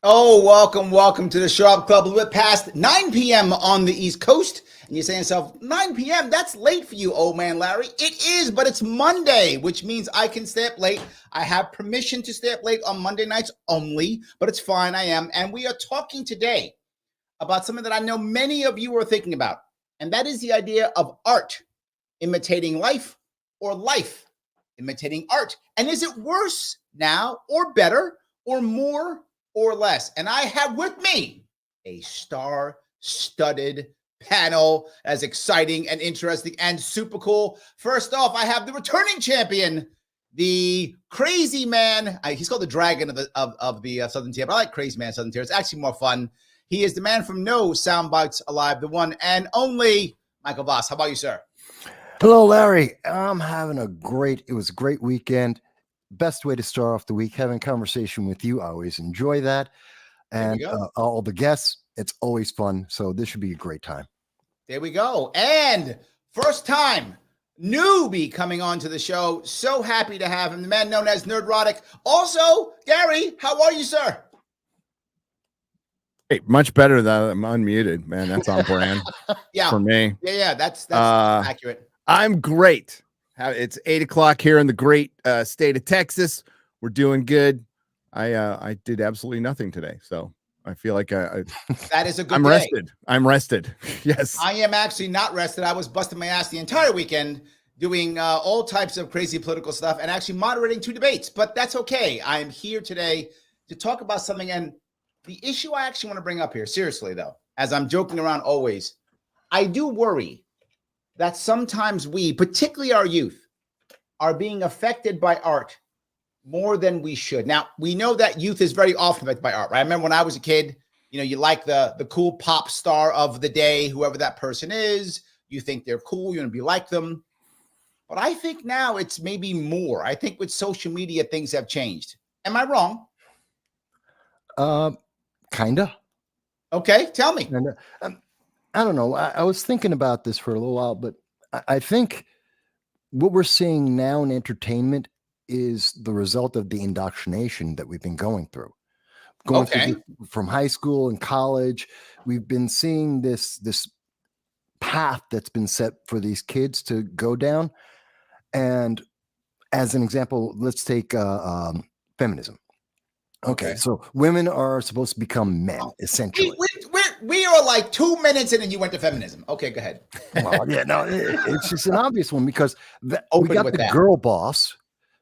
Oh, welcome to the Sharpe Club. A little bit past 9 p.m. on the East Coast. And you're saying to yourself, 9 p.m., that's late for you, old man Larry. It is, but it's Monday, which means I can stay up late. I have permission to stay up late on Monday nights only, but it's fine, I am. And we are talking today about something that I know many of you are thinking about, and that is the idea of art imitating life or life imitating art. And is it worse now or better or more or less? And I have with me a star-studded panel as exciting and interesting and super cool. First off, I have the returning champion, the crazy man. He's called the dragon of the Southern Tier, but I like crazy man Southern Tier. It's actually more fun. He is the man from No Soundbites Allowed, the one and only Michael Voss. How about you, sir? Hello, Larry. I'm having it was a great weekend. Best way to start off the week, having a conversation with you. I always enjoy that. And all the guests, it's always fun. So this should be a great time. There we go. And first time newbie coming on to the show. So happy to have him, the man known as Nerdrotic. Also, Gary, how are you, sir? Hey, much better than I'm unmuted, man. That's on brand for me. Yeah, that's accurate. I'm great. It's 8 o'clock here in the great state of Texas. We're doing good. I did absolutely nothing today, so I feel like that is a good I'm day. rested. I'm rested. Yes. I am actually not rested. I was busting my ass the entire weekend doing all types of crazy political stuff and actually moderating 2 debates, but that's okay. I'm here today to talk about something, and the issue I actually want to bring up here, seriously though, as I'm joking around always, I do worry that sometimes we, particularly our youth, are being affected by art more than we should. Now, we know that youth is very often affected by art, right? I remember when I was a kid, you like the cool pop star of the day, whoever that person is. You think they're cool. You want to be like them. But I think now it's maybe more. I think with social media, things have changed. Am I wrong? Kinda. Okay, tell me. I don't know. I was thinking about this for a little while, but I think what we're seeing now in entertainment is the result of the indoctrination that we've been going through. From high school and college, we've been seeing this path that's been set for these kids to go down. And as an example, let's take feminism. Okay, so women are supposed to become men, essentially. We are like 2 minutes in and you went to feminism. Okay, go ahead. Well, yeah, no, it's just an obvious one because we got the girl boss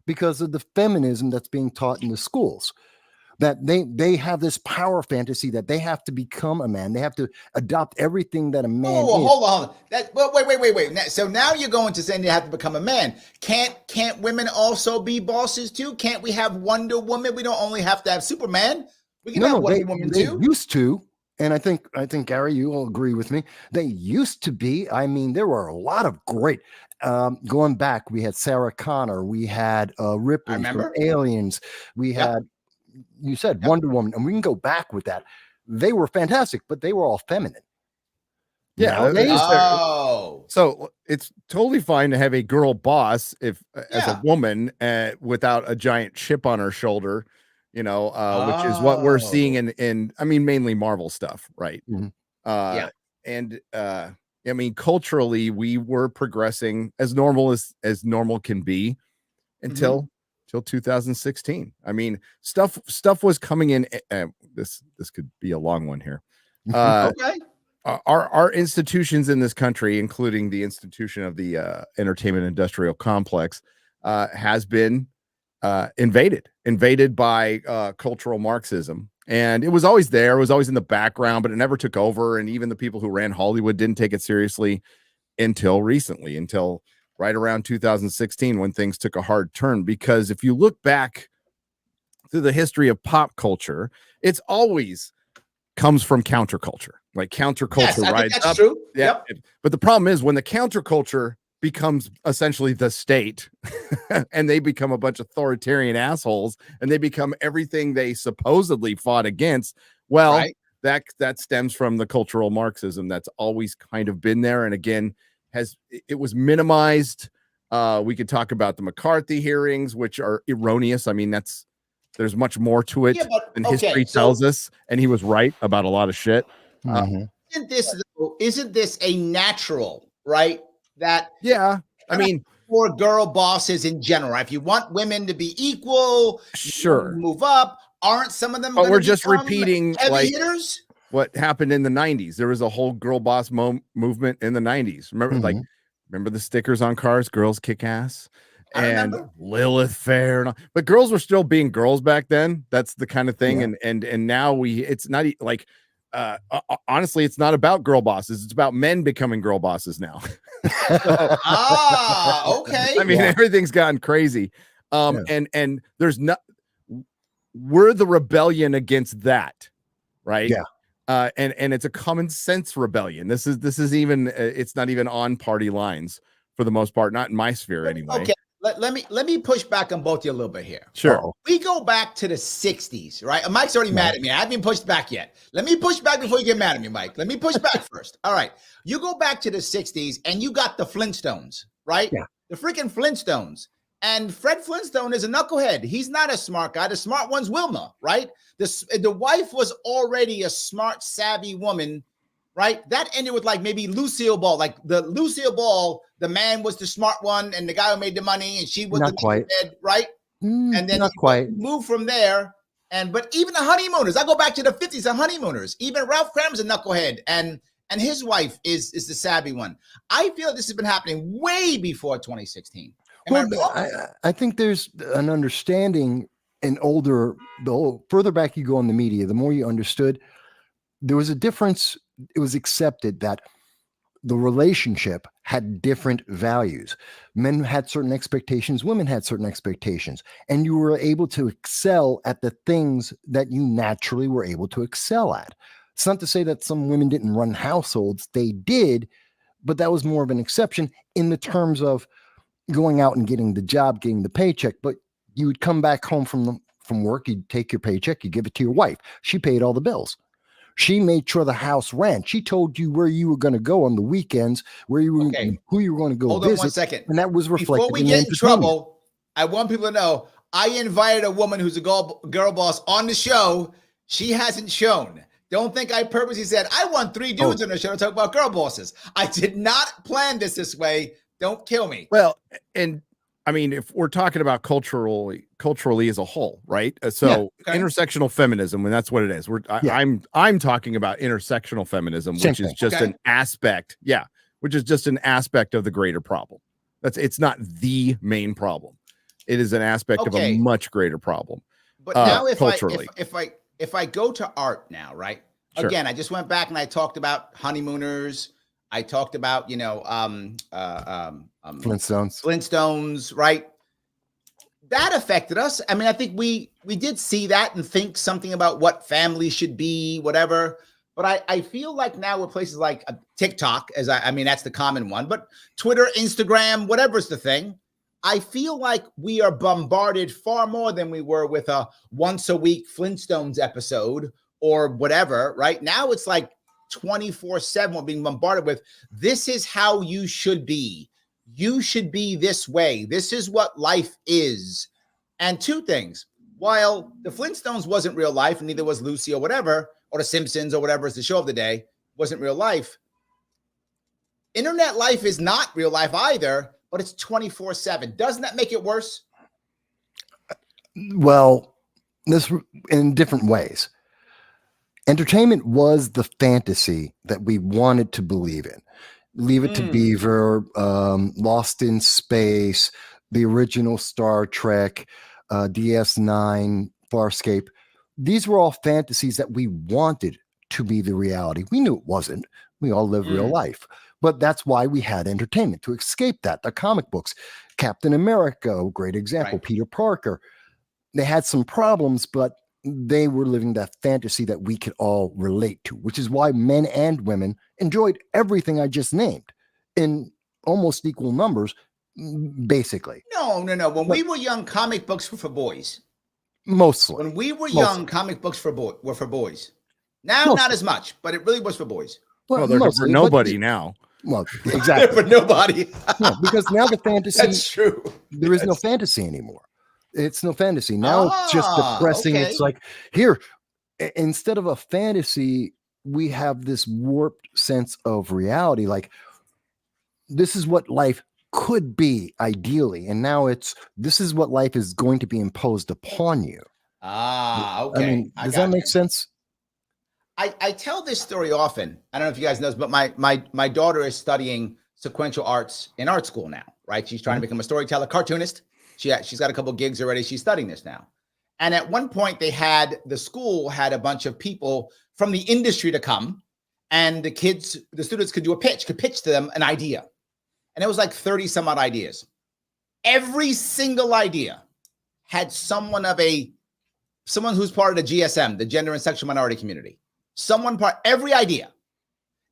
because of the feminism that's being taught in the schools. That they have this power fantasy that they have to become a man. They have to adopt everything that a man is. Hold on. Wait. So now you're going to saying they have to become a man. Can't women also be bosses too? Can't we have Wonder Woman? We don't only have to have Superman. We can have Wonder Woman too. They used to. And I think Gary, you will agree with me. They used to be. I mean, there were a lot of great. Going back, we had Sarah Connor, we had Ripley from Aliens, we had, you said Wonder Woman, and we can go back with that. They were fantastic, but they were all feminine. Yeah. So it's totally fine to have a girl boss as a woman without a giant chip on her shoulder. Which is what we're seeing in I mean, mainly Marvel stuff, right? Mm-hmm. And I mean, culturally, we were progressing as normal as normal can be until 2016. I mean, stuff was coming in. This could be a long one here. Okay. Our institutions in this country, including the institution of the entertainment industrial complex, has been invaded by cultural Marxism. And it was always there. It was always in the background, but it never took over. And even the people who ran Hollywood didn't take it seriously until recently, until right around 2016, when things took a hard turn. Because if you look back through the history of pop culture, it's always comes from counterculture. Like counterculture rides up. True. Yeah. Yep. But the problem is when the counterculture becomes essentially the state and they become a bunch of authoritarian assholes and they become everything they supposedly fought against. Well, that stems from the cultural Marxism that's always kind of been there. And again, it was minimized. We could talk about the McCarthy hearings, which are erroneous. I mean, that's There's much more to it than history so tells us, and he was right about a lot of shit. Isn't this a natural, right? That Yeah, I mean, for girl bosses in general, right? If you want women to be equal, sure, move up. Aren't some of them? But we're just repeating heavy hitters. What happened in the 90s. There was a whole girl boss movement in the 90s. Remember the stickers on cars, girls kick ass, and Lilith Fair, but girls were still being girls back then. That's the kind of thing. And now it's not like honestly, it's not about girl bosses. It's about men becoming girl bosses now. Okay. I mean, everything's gotten crazy. And there's not, we're the rebellion against that, right? Yeah. And it's a common sense rebellion. This is even it's not even on party lines for the most part, not in my sphere anyway. Okay, let me push back on both of you a little bit here. Sure. We go back to the 60s, right? Mike's already mad at me. I haven't been pushed back yet. Let me push back before you get mad at me, Mike. Let me push back first. All right. You go back to the 60s and you got the Flintstones, right? Yeah. The freaking Flintstones. And Fred Flintstone is a knucklehead. He's not a smart guy. The smart one's Wilma, right? The wife was already a smart, savvy woman, right? That ended with like maybe Lucille Ball. Like the Lucille Ball, the man was the smart one and the guy who made the money and she was not quite dead, right? And then not quite move from there. But even the honeymooners, I go back to the 50s, the honeymooners. Even Ralph Cram's a knucklehead and his wife is the savvy one. I feel this has been happening way before 2016. I think there's an understanding the further back you go in the media, the more you understood, there was a difference. It was accepted that the relationship had different values. Men had certain expectations, women had certain expectations, and you were able to excel at the things that you naturally were able to excel at. It's not to say that some women didn't run households, they did, but that was more of an exception in the terms of going out and getting the job, getting the paycheck. But you would come back home from work, you'd take your paycheck, you give it to your wife. She paid all the bills. She made sure the house ran. She told you where you were going to go on the weekends, where you were, who you were going to go Hold visit. on 1 second. And that was reflected. Before we get in trouble, I want people to know I invited a woman who's a girl boss on the show. She hasn't shown. Don't think I purposely said I want 3 dudes on the show to talk about girl bosses. I did not plan this way. Don't kill me. Well, and I mean, if we're talking about culturally as a whole, right? Intersectional feminism, and that's what it is. I'm talking about intersectional feminism, which is just an aspect, which is just an aspect of the greater problem. It's not the main problem. It is an aspect of a much greater problem. But now, culturally, if I go to art now, right? Sure. Again, I just went back and I talked about honeymooners. I talked about, Flintstones, right? That affected us. I mean, I think we did see that and think something about what family should be, whatever. But I feel like now with places like TikTok, I mean, that's the common one, but Twitter, Instagram, whatever's the thing, I feel like we are bombarded far more than we were with a once a week Flintstones episode or whatever, right? Now it's like 24/7 we're being bombarded with, this is how you should be. You should be this way. This is what life is. And 2 things. While the Flintstones wasn't real life, and neither was Lucy or whatever, or the Simpsons or whatever is the show of the day, wasn't real life. Internet life is not real life either, but it's 24/7. Doesn't that make it worse? Well, this in different ways. Entertainment was the fantasy that we wanted to believe in. Leave It to Beaver, Lost in Space, the original Star Trek, DS9, Farscape. These were all fantasies that we wanted to be the reality. We knew it wasn't. We all live real life. But that's why we had entertainment, to escape that. The comic books, Captain America, great example, right. Peter Parker. They had some problems, but they were living that fantasy that we could all relate to, which is why men and women enjoyed everything I just named in almost equal numbers, basically. No. When we were young, comic books were for boys. Mostly. When we were young, comic books were for boys. Now, not as much, but it really was for boys. Well, they're for nobody now. Well, exactly. For nobody. No, because now the fantasy. That's true. There is no fantasy anymore. It's no fantasy. Now it's just depressing. Okay. It's like, here, instead of a fantasy, we have this warped sense of reality. Like, this is what life could be ideally. And now this is what life is going to be imposed upon you. Okay. I mean, does that make sense? I tell this story often. I don't know if you guys know this, but my daughter is studying sequential arts in art school now, right? She's trying to become a storyteller, cartoonist. She's got a couple gigs already. She's studying this now. And at one point the school had a bunch of people from the industry to come, and the students could pitch to them an idea. And it was like 30 some odd ideas. Every single idea had someone who's part of the GSM, the gender and sexual minority community. Every idea.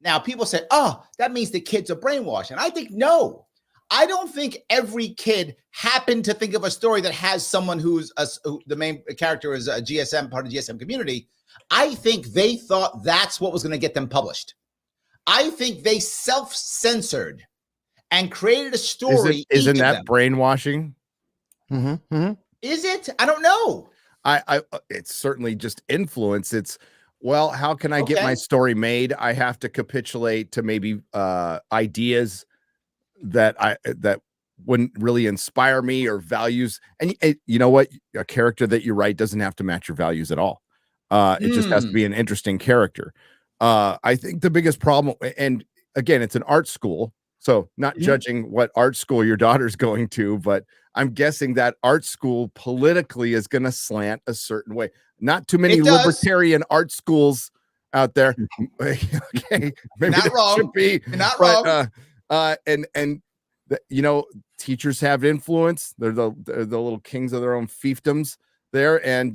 Now, people say, oh, that means the kids are brainwashed. And I think, no, I don't think every kid happened to think of a story that has someone who the main character is a GSM, part of the GSM community. I think they thought that's what was going to get them published. I think they self-censored and created a story. Isn't that brainwashing? Is it? I don't know. It's certainly just influence. It's, well, how can I get my story made? I have to capitulate to maybe ideas that wouldn't really inspire me, or values. And you know what? A character that you write doesn't have to match your values at all. It just has to be an interesting character. I think the biggest problem, and again, it's an art school, so not judging what art school your daughter's going to, but I'm guessing that art school politically is going to slant a certain way. Not too many libertarian art schools out there. Okay, maybe not wrong. Should be. You're not wrong. And teachers have influence. They're the little kings of their own fiefdoms there, and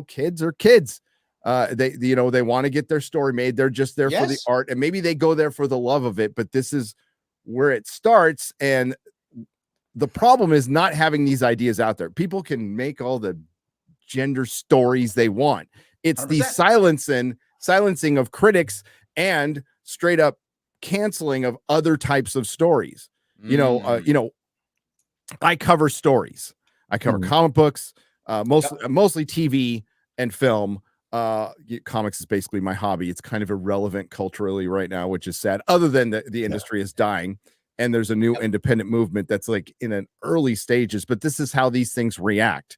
kids are kids. They want to get their story made. They're just there for the art, and maybe they go there for the love of it. But this is where it starts, and the problem is not having these ideas out there. People can make all the gender stories they want. It's 100%. The silencing of critics and straight up canceling of other types of stories. I cover stories. I cover comic books, mostly TV and film. Comics is basically my hobby. It's kind of irrelevant culturally right now, which is sad, other than the industry is dying. And there's a new independent movement that's like in an early stages, but this is how these things react.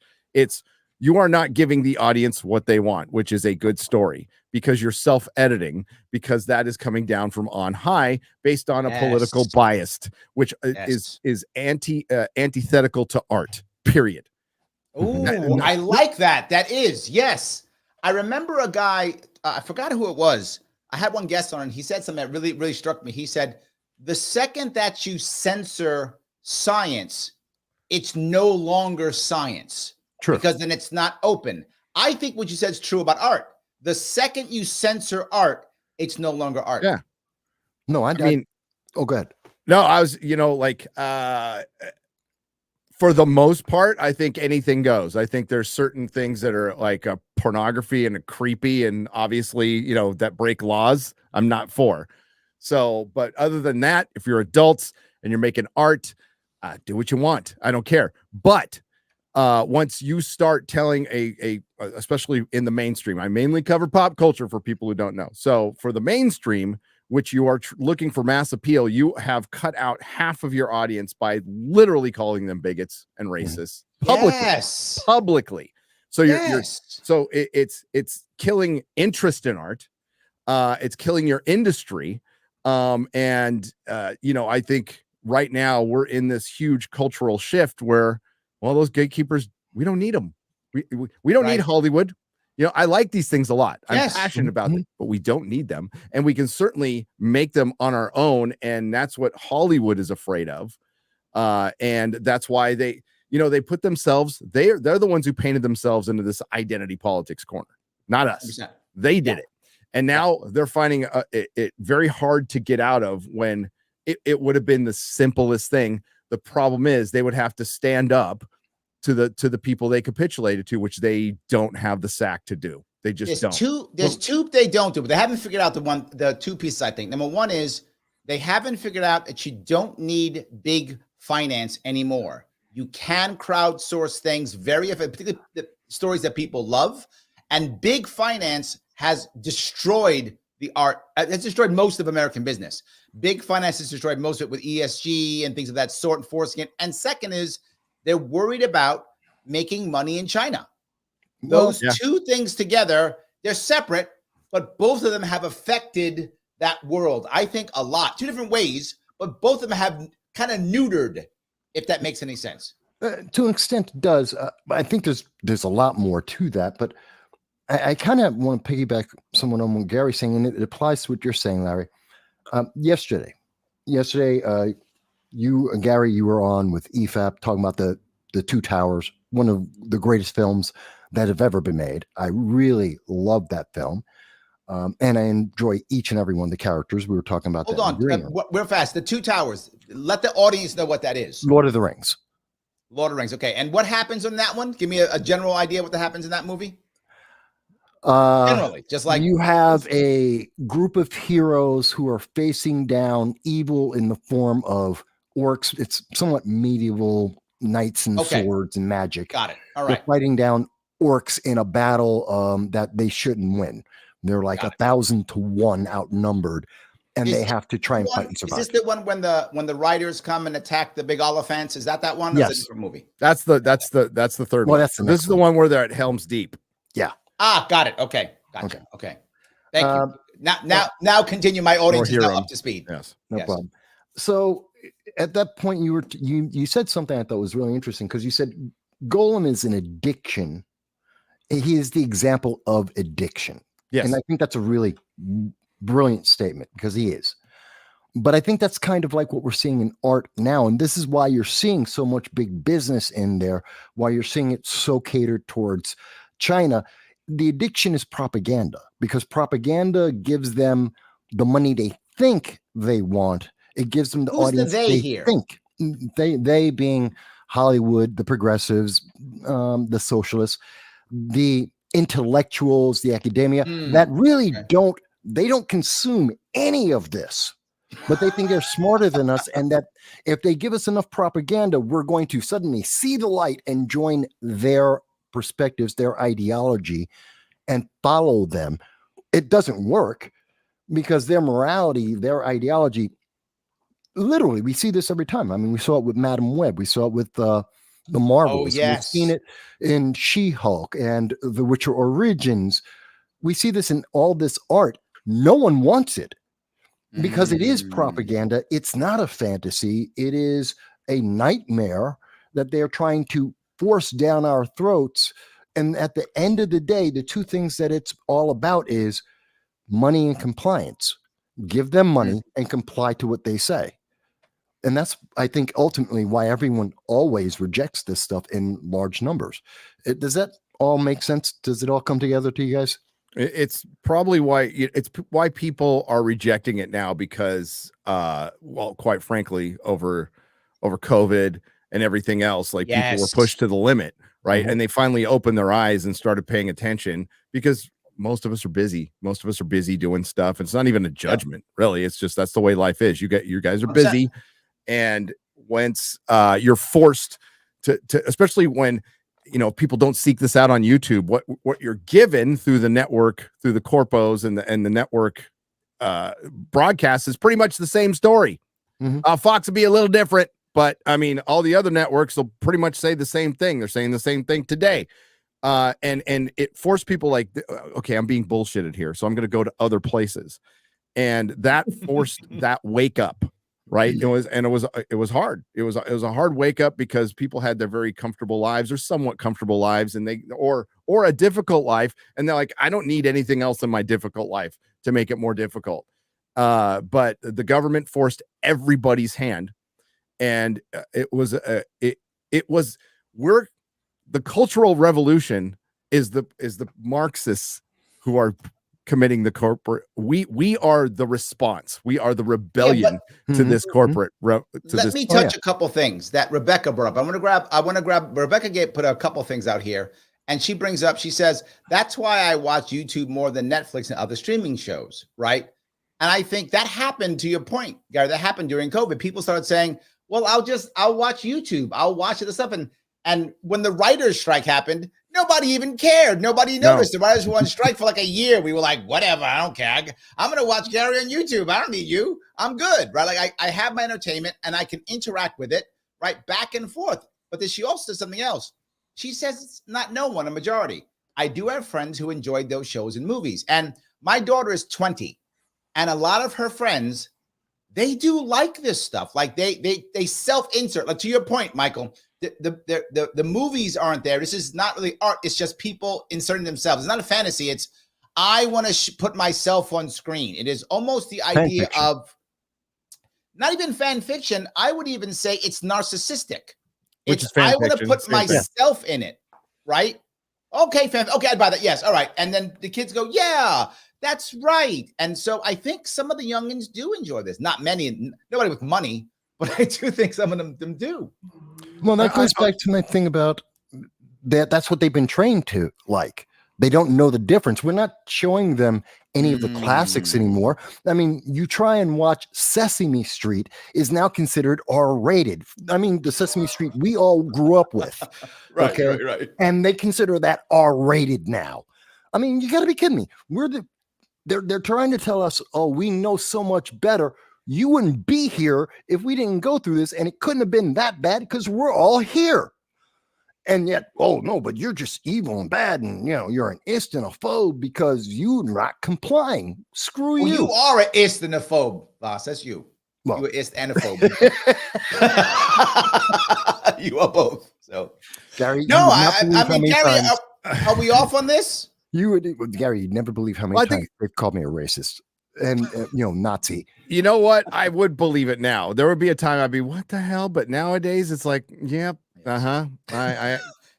You are not giving the audience what they want, which is a good story, because you're self-editing, because that is coming down from on high based on a political bias, which is antithetical to art, period. Oh, I like that. That is, yes. I remember a guy, I forgot who it was. I had one guest on, and he said something that really, really struck me. He said, the second that you censor science, it's no longer science. True. Because then it's not open. I think what you said is true about art. The second you censor art, it's no longer art. Yeah. No, I mean, oh, go ahead. No, I was, for the most part, I think anything goes. I think there's certain things that are like a pornography and a creepy, and obviously, that break laws. I'm not for. So, but other than that, if you're adults and you're making art, do what you want. I don't care. But once you start telling especially in the mainstream, I mainly cover pop culture for people who don't know. So for the mainstream, which you are looking for mass appeal, you have cut out half of your audience by literally calling them bigots and racists publicly. So it's killing interest in art. It's killing your industry. I think right now we're in this huge cultural shift where, well, those gatekeepers, we don't need them. We don't need Hollywood. I like these things a lot. I'm passionate about them, but we don't need them. And we can certainly make them on our own. And that's what Hollywood is afraid of. And that's why they put themselves, they're the ones who painted themselves into this identity politics corner, not us. 100%. They did it. And now they're finding it very hard to get out of, when it would have been the simplest thing. The problem is they would have to stand up to the people they capitulated to, which they don't have the sack to do. They just don't. There's two they don't do, but they haven't figured out the two pieces, I think. Number one is they haven't figured out that you don't need big finance anymore. You can crowdsource things very effectively, particularly the stories that people love. And big finance has destroyed the art. It's destroyed most of American business. Big finance has destroyed most of it with ESG and things of that sort, enforcing it. And second is they're worried about making money in China. Those two things together, they're separate, but both of them have affected that world, I think, a lot. Two different ways, but both of them have kind of neutered, if that makes any sense. To an extent, it does. I think there's a lot more to that, but I kind of want to piggyback someone on what Gary's saying, and it applies to what you're saying, Larry. Yesterday, you and Gary, you were on with EFAP talking about the Two Towers, one of the greatest films that have ever been made. I really love that film. And I enjoy each and every one of the characters. We were talking about Hold on, we're fast. The Two Towers. Let the audience know what that is. Lord of the Rings. Lord of the Rings. Okay. And what happens in that one? Give me a general idea what happens in that movie. Generally, just like you have a group of heroes who are facing down evil in the form of orcs. It's somewhat medieval knights and swords and magic. Got it. All right. They're fighting down orcs in a battle that they shouldn't win. They're like 1,000 to 1 outnumbered, and they have to try and fight and survive. Is this the one when the riders come and attack the big Oliphants? Is that one? Yes. Or is it a different movie? That's the third one. This is the one where they're at Helm's Deep. Yeah. Got it. Okay. Gotcha. Okay. Thank you. Now continue. My audience is now up to speed. Yes. No problem. So at that point, you said something I thought was really interesting, because you said Golem is an addiction. He is the example of addiction. Yes. And I think that's a really brilliant statement, because he is. But I think that's kind of like what we're seeing in art now. And this is why you're seeing so much big business in there, why you're seeing it so catered towards China. The addiction is propaganda, because propaganda gives them the money they think they want. It gives them the audience they think. They being Hollywood, the progressives, the socialists, the intellectuals, the academia that really don't consume any of this, but they think they're smarter than us, and that if they give us enough propaganda, we're going to suddenly see the light and join their perspectives, their ideology, and follow them. It doesn't work, because their morality, their ideology, literally, we see this every time. I mean, we saw it with Madam Web. We saw it with the Marvels. We've seen it in She-Hulk and The Witcher Origins. We see this in all this art. No one wants it, because it is propaganda. It's not a fantasy. It is a nightmare that they're trying to force down our throats. And at the end of the day, the two things that it's all about is money and compliance. Give them money and comply to what they say. And that's, I think, ultimately why everyone always rejects this stuff in large numbers. Does that all make sense? Does it all come together to you guys? It's probably why people are rejecting it now, because, well, quite frankly, over COVID and everything else, like people were pushed to the limit, right? And they finally opened their eyes and started paying attention, because most of us are busy. Most of us are busy doing stuff. It's not even a judgment, really. It's just, that's the way life is. You guys are busy. And once you're forced to, especially when, people don't seek this out on YouTube, what you're given through the network, through the corpos and the network broadcast is pretty much the same story. Fox will be a little different, but I mean, all the other networks will pretty much say the same thing. They're saying the same thing today. And it forced people like, okay, I'm being bullshitted here, so I'm going to go to other places. And that forced that wake up. Right. It was hard. It was a hard wake up, because people had their very comfortable lives, or somewhat comfortable lives, and or a difficult life. And they're like, I don't need anything else in my difficult life to make it more difficult. But the government forced everybody's hand. And the cultural revolution is the Marxists who are committing the corporate. We are the response. We are the rebellion to this corporate. Let me touch a couple things that Rebecca brought up. I want to grab Rebecca put a couple things out here, and she brings up, she says, that's why I watch YouTube more than Netflix and other streaming shows, right? And I think that happened, to your point, Gary, that happened during COVID. People started saying, Well, I'll watch YouTube. I'll watch the stuff. And when the writers' strike happened, nobody even cared. Nobody noticed. The writers were on strike for like a year. We were like, whatever, I don't care. I'm going to watch Gary on YouTube. I don't need you. I'm good, right? Like I have my entertainment and I can interact with it, right? Back and forth. But then she also does something else. She says it's not no one, a majority. I do have friends who enjoyed those shows and movies. And my daughter is 20. And a lot of her friends, they do like this stuff. Like they self-insert. Like to your point, Michael, the movies aren't there. This is not really art. It's just people inserting themselves. It's not a fantasy. It's I want to put myself on screen. It is almost the idea of not even fan fiction. I would even say it's narcissistic. I want to put myself in it, right? Okay, okay, I'd buy that. Yes, all right. And then the kids go, yeah, that's right. And so I think some of the youngins do enjoy this. Not many, nobody with money, but I do think some of them do. Well, that goes back to my thing about that. That's what they've been trained to like. They don't know the difference. We're not showing them any of the classics anymore. I mean, you try and watch Sesame Street is now considered R-rated. I mean, the Sesame Street we all grew up with. Right. And they consider that R-rated now. I mean, you got to be kidding me. They're trying to tell us, oh, we know so much better. You wouldn't be here if we didn't go through this, and it couldn't have been that bad because we're all here. And yet, oh no, but you're just evil and bad, and you're an ist and a phobe because you're not complying. Screw you. You are an ist and a phobe, boss. That's you. Well, you're an ist and a phobe. You are both. So, Gary, no, I mean, Gary, are we off on this? Gary, you'd never believe how many times they've called me a racist and Nazi. You know what? I would believe it now. There would be a time I'd be, what the hell? But nowadays it's like, yep. I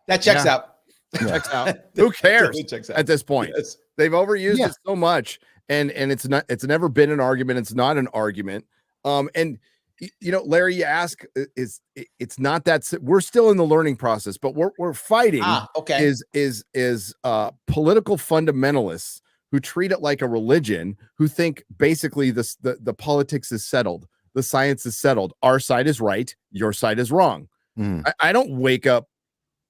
that checks out. Checks out. Who cares at this point? Yes. They've overused it so much, and it's never been an argument. It's not an argument. And Larry, you ask, it's not that we're still in the learning process, but we're fighting. Is political fundamentalists who treat it like a religion, who think basically the politics is settled, the science is settled. Our side is right, your side is wrong. I don't wake up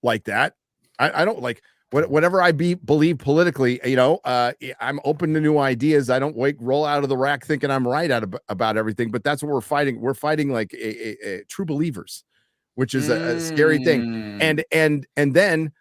like that. I don't like whatever I believe politically. I'm open to new ideas. I don't roll out of the rack thinking I'm right about everything. But that's what we're fighting. We're fighting like a true believers, which is a scary thing. And then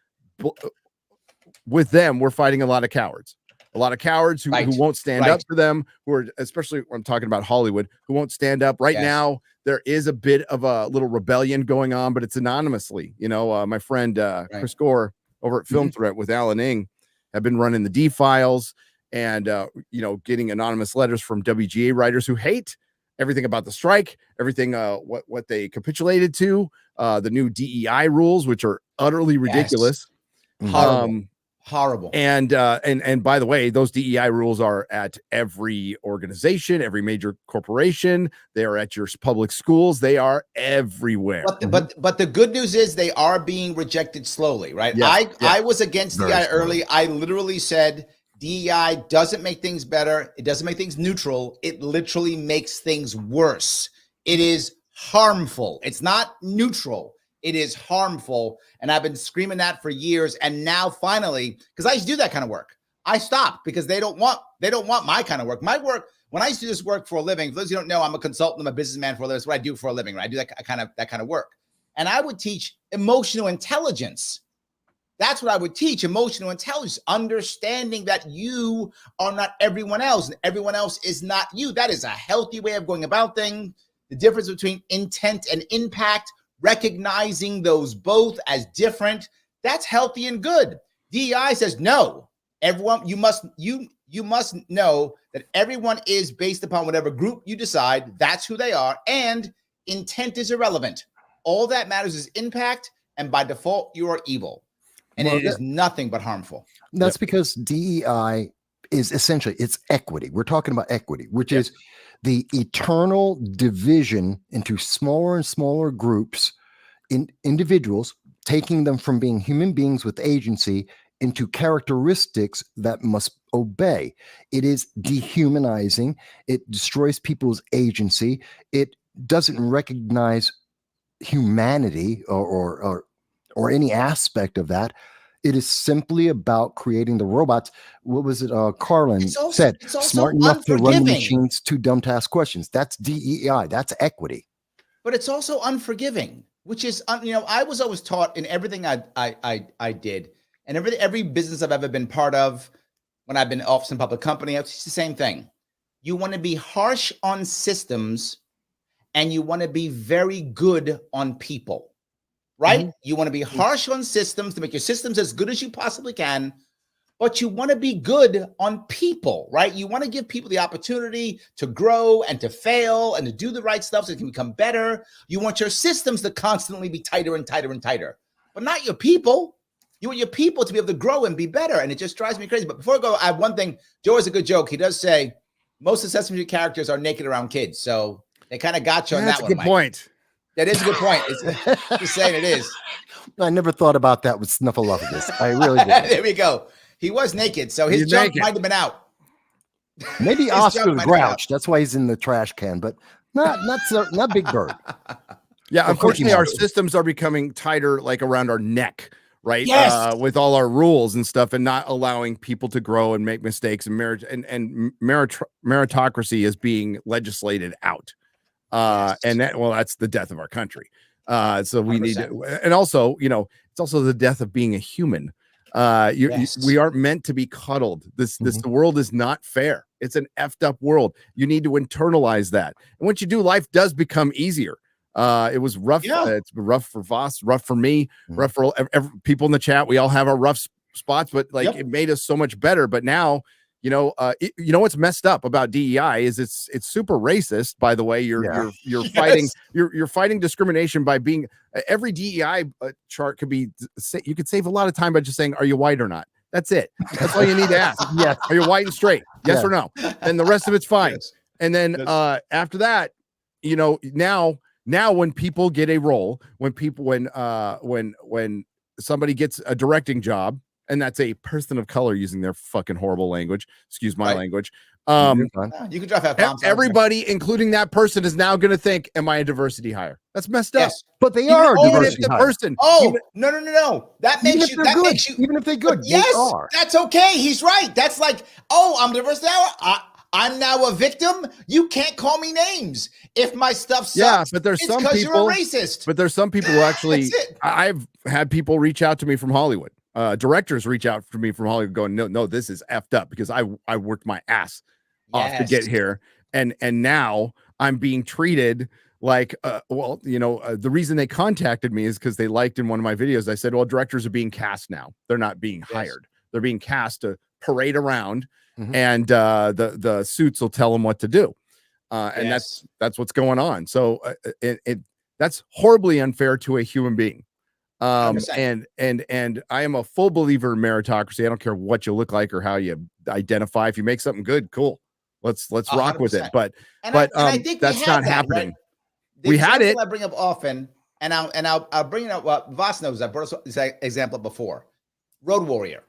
with them, we're fighting a lot of cowards. A lot of cowards who won't stand up for them, who are, especially when I'm talking about Hollywood, who won't stand up. Right now, there is a bit of a little rebellion going on, but it's anonymously. My friend Chris Gore over at Film Threat with Alan Ng have been running the D files and getting anonymous letters from WGA writers who hate everything about the strike, everything what they capitulated to, the new DEI rules, which are utterly ridiculous. Horrible. And by the way, those DEI rules are at every organization, every major corporation. They are at your public schools. They are everywhere. But the good news is they are being rejected slowly, right? I was against DEI early. I literally said DEI doesn't make things better. It doesn't make things neutral. It literally makes things worse. It is harmful. It's not neutral. It is harmful. And I've been screaming that for years. And now finally, because I used to do that kind of work, I stopped because they don't want my kind of work. My work, when I used to do this work for a living, for those who don't know, I'm a consultant, I'm a businessman for a living. That's what I do for a living, right? I do that kind of work. And I would teach emotional intelligence. That's what I would teach, emotional intelligence, understanding that you are not everyone else and everyone else is not you. That is a healthy way of going about things. The difference between intent and impact, recognizing those both as different, that's healthy and good. DEI says no. Everyone, you must know that everyone is based upon whatever group you decide. That's who they are, and intent is irrelevant. All that matters is impact, and by default, you are evil, and it is nothing but harmful. That's because DEI is essentially it's equity. We're talking about equity, which is the eternal division into smaller and smaller groups, individuals, taking them from being human beings with agency into characteristics that must obey. It is dehumanizing. It destroys people's agency. It doesn't recognize humanity or any aspect of that. It is simply about creating the robots. What was it? Carlin said, it's also smart enough to run the unforgiving. machines, too dumb to ask questions. That's DEI. That's equity. But it's also unforgiving, which is, I was always taught in everything I did, and every business I've ever been part of, when I've been office in public company, it's the same thing. You want to be harsh on systems, and you want to be very good on people, right? Mm-hmm. You want to be harsh on systems to make your systems as good as you possibly can, but you want to be good on people, right? You want to give people the opportunity to grow and to fail and to do the right stuff so they can become better. You want your systems to constantly be tighter and tighter and tighter, but not your people. You want your people to be able to grow and be better. And it just drives me crazy. But before I go, I have one thing. Joe has a good joke. He does say most of Sesame Street characters are naked around kids. So they kind of got you on that one. That's a good point. That is a good point. It's just saying it is. I never thought about that with Snuffleupagus. I really did. There we go. He was naked, so his junk might have been out. Maybe Oscar the Grouch. That's why he's in the trash can, but not Big Bird. Yeah, unfortunately, our systems are becoming tighter, like around our neck, right? Yes. With all our rules and stuff, and not allowing people to grow and make mistakes, and meritocracy is being legislated out. And that's the death of our country. So we 100%. Need to, and also, it's also the death of being a human. We aren't meant to be cuddled. This world is not fair. It's an effed up world. You need to internalize that. And once you do, life does become easier. It was rough. It's rough for Voss, rough for me, rough for people in the chat. We all have our rough spots, but it made us so much better. But now, what's messed up about DEI is it's super racist. By the way, you're fighting you're fighting discrimination by being every DEI chart could be. You could save a lot of time by just saying, "Are you white or not?" That's it. That's all you need to ask. Yes. Are you white and straight? Yes or no? And the rest of it's fine. Yes. And then after that, now when people get a role, when somebody gets a directing job, and that's a person of color using their fucking horrible language. Excuse my language. You can drop F-bombs. Everybody, including that person, is now going to think, "Am I a diversity hire?" That's messed up. But they are a diversity hire. Person. No. That makes you. Even if they're good, yes, they are. That's okay. He's right. That's like, I'm a diversity hire. I'm now a victim. You can't call me names if my stuff sucks. Yeah, but there's some people. You're a racist. But there's some people who actually. I've had people reach out to me from Hollywood. Directors reach out to me from Hollywood going, no, this is effed up because I worked my ass off to get here. And now I'm being treated like, the reason they contacted me is because they liked in one of my videos. I said, well, directors are being cast now. They're not being hired. They're being cast to parade around and the suits will tell them what to do. And that's what's going on. So that's horribly unfair to a human being. And I am a full believer in meritocracy. I don't care what you look like or how you identify. If you make something good, cool. Let's rock 100%. With it. But I think that's not happening. Right? We had it. I bring up often, and I'll bring it up. Voss knows I brought this example before. Road Warrior,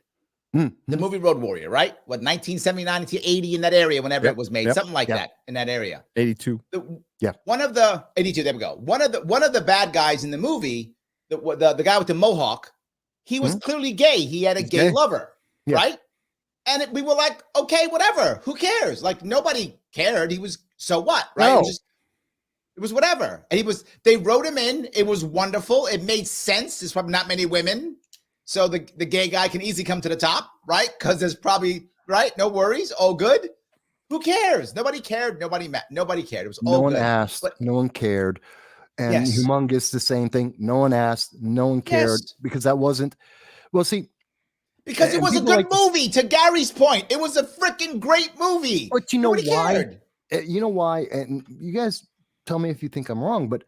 the movie Road Warrior, right? 1979, 1980 in that area, whenever it was made, something like that in that area. 82. One of the 82. There we go. One of the bad guys in the movie. The guy with the mohawk, he was clearly gay. He had a gay lover, right? And we were like, okay, whatever. Who cares? Like nobody cared. He was so what, right? No. It was whatever. And they wrote him in. It was wonderful. It made sense. There's probably not many women, so the gay guy can easily come to the top, right? Because there's probably no worries, all good. Who cares? Nobody cared. Nobody cared. It was all no one good. asked. No one cared. And Humongous, the same thing. No one asked. No one cared because that wasn't. Well, see, because it was a good movie. To Gary's point, it was a freaking great movie. But you know why? You know why? And you guys tell me if you think I'm wrong. But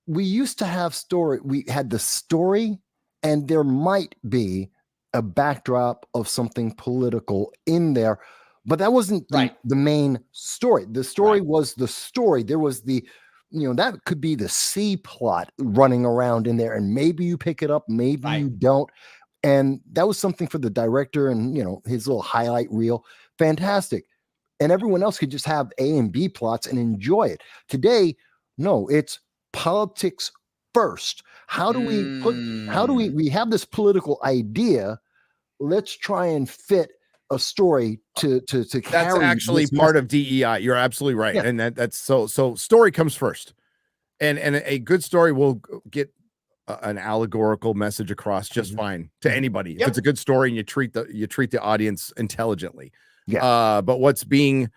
we used to have story. We had the story, and there might be a backdrop of something political in there, but that wasn't the main story. The story was the story. There was the. That could be the C plot running around in there, and maybe you pick it up, maybe you don't. And that was something for the director and, his little highlight reel. Fantastic. And everyone else could just have A and B plots and enjoy it. Today, no, it's politics first? How do we we have this political idea? Let's try and fit a story to carry. That's actually part of DEI. You're absolutely right. Yeah. And that's so story comes first. And a good story will get an allegorical message across just fine to anybody. Yep. If it's a good story and you treat the audience intelligently. Yeah. But what's being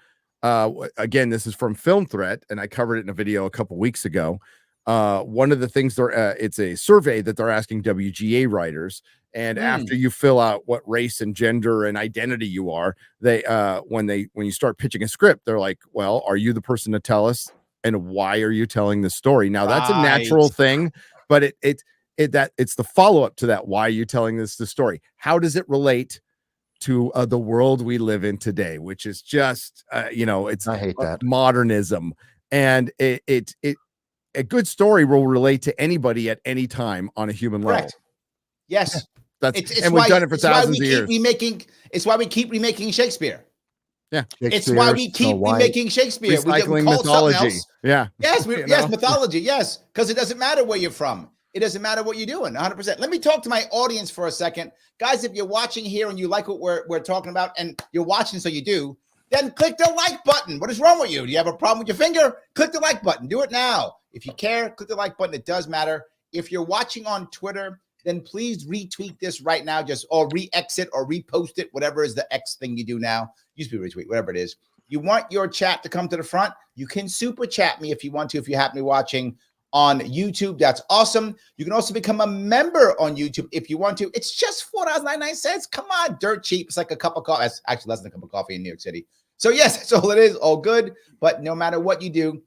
again, this is from Film Threat, and I covered it in a video a couple weeks ago. One of the things it's a survey that they're asking WGA writers, and after you fill out what race and gender and identity you are, they when you start pitching a script, they're like, well, are you the person to tell us, and why are you telling this story? Now that's a natural thing, but it's the follow-up to that. Why are you telling the story? How does it relate to the world we live in today, which is just it's I hate that modernism, and it a good story will relate to anybody at any time on a human level. Yes. And we've done it for thousands of years. It's why we keep remaking Shakespeare. Yeah. It's why we keep remaking Shakespeare. Recycling mythology. Yeah. Yes. Mythology. Yes. Because it doesn't matter where you're from. It doesn't matter what you're doing. 100%. Let me talk to my audience for a second. Guys, if you're watching here and you like what we're talking about, and you're watching so you do, then click the like button. What is wrong with you? Do you have a problem with your finger? Click the like button. Do it now. If you care, click the like button. It does matter. If you're watching on Twitter, then please retweet this right now, or re-exit or repost it, whatever is the X thing you do now. Used to be retweet, whatever it is. You want your chat to come to the front? You can super chat me if you want to, if you happen to be watching on YouTube. That's awesome. You can also become a member on YouTube if you want to. It's just $4.99. Come on, dirt cheap. It's like a cup of coffee. That's actually less than a cup of coffee in New York City. So yes, that's all it is, all good. But no matter what you do,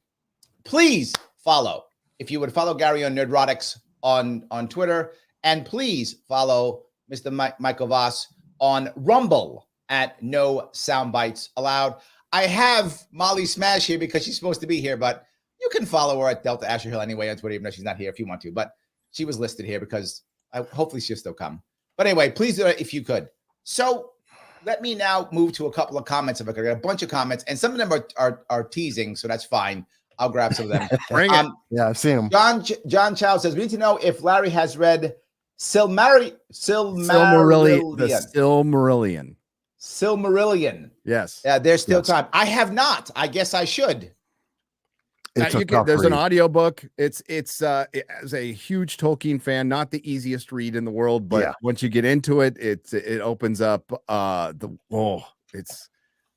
please follow. If you would follow Gary on Nerdrotics on Twitter, and please follow Mr. Michael Voss on Rumble at No Soundbites Allowed. I have Molly Smash here because she's supposed to be here, but you can follow her at Delta Asher Hill anyway on Twitter, even though she's not here if you want to. But she was listed here because hopefully she'll still come. But anyway, please do it if you could. So let me now move to a couple of comments. I got a bunch of comments, and some of them are teasing, so that's fine. I'll grab some of them. Bring it. Yeah, I've seen them. John Chow says, we need to know if Larry has read Silmarillion. Silmarillion. Yes. Yeah, there's still time. I have not. I guess I should. There's an audiobook. It's as a huge Tolkien fan, not the easiest read in the world, but once you get into it, it opens up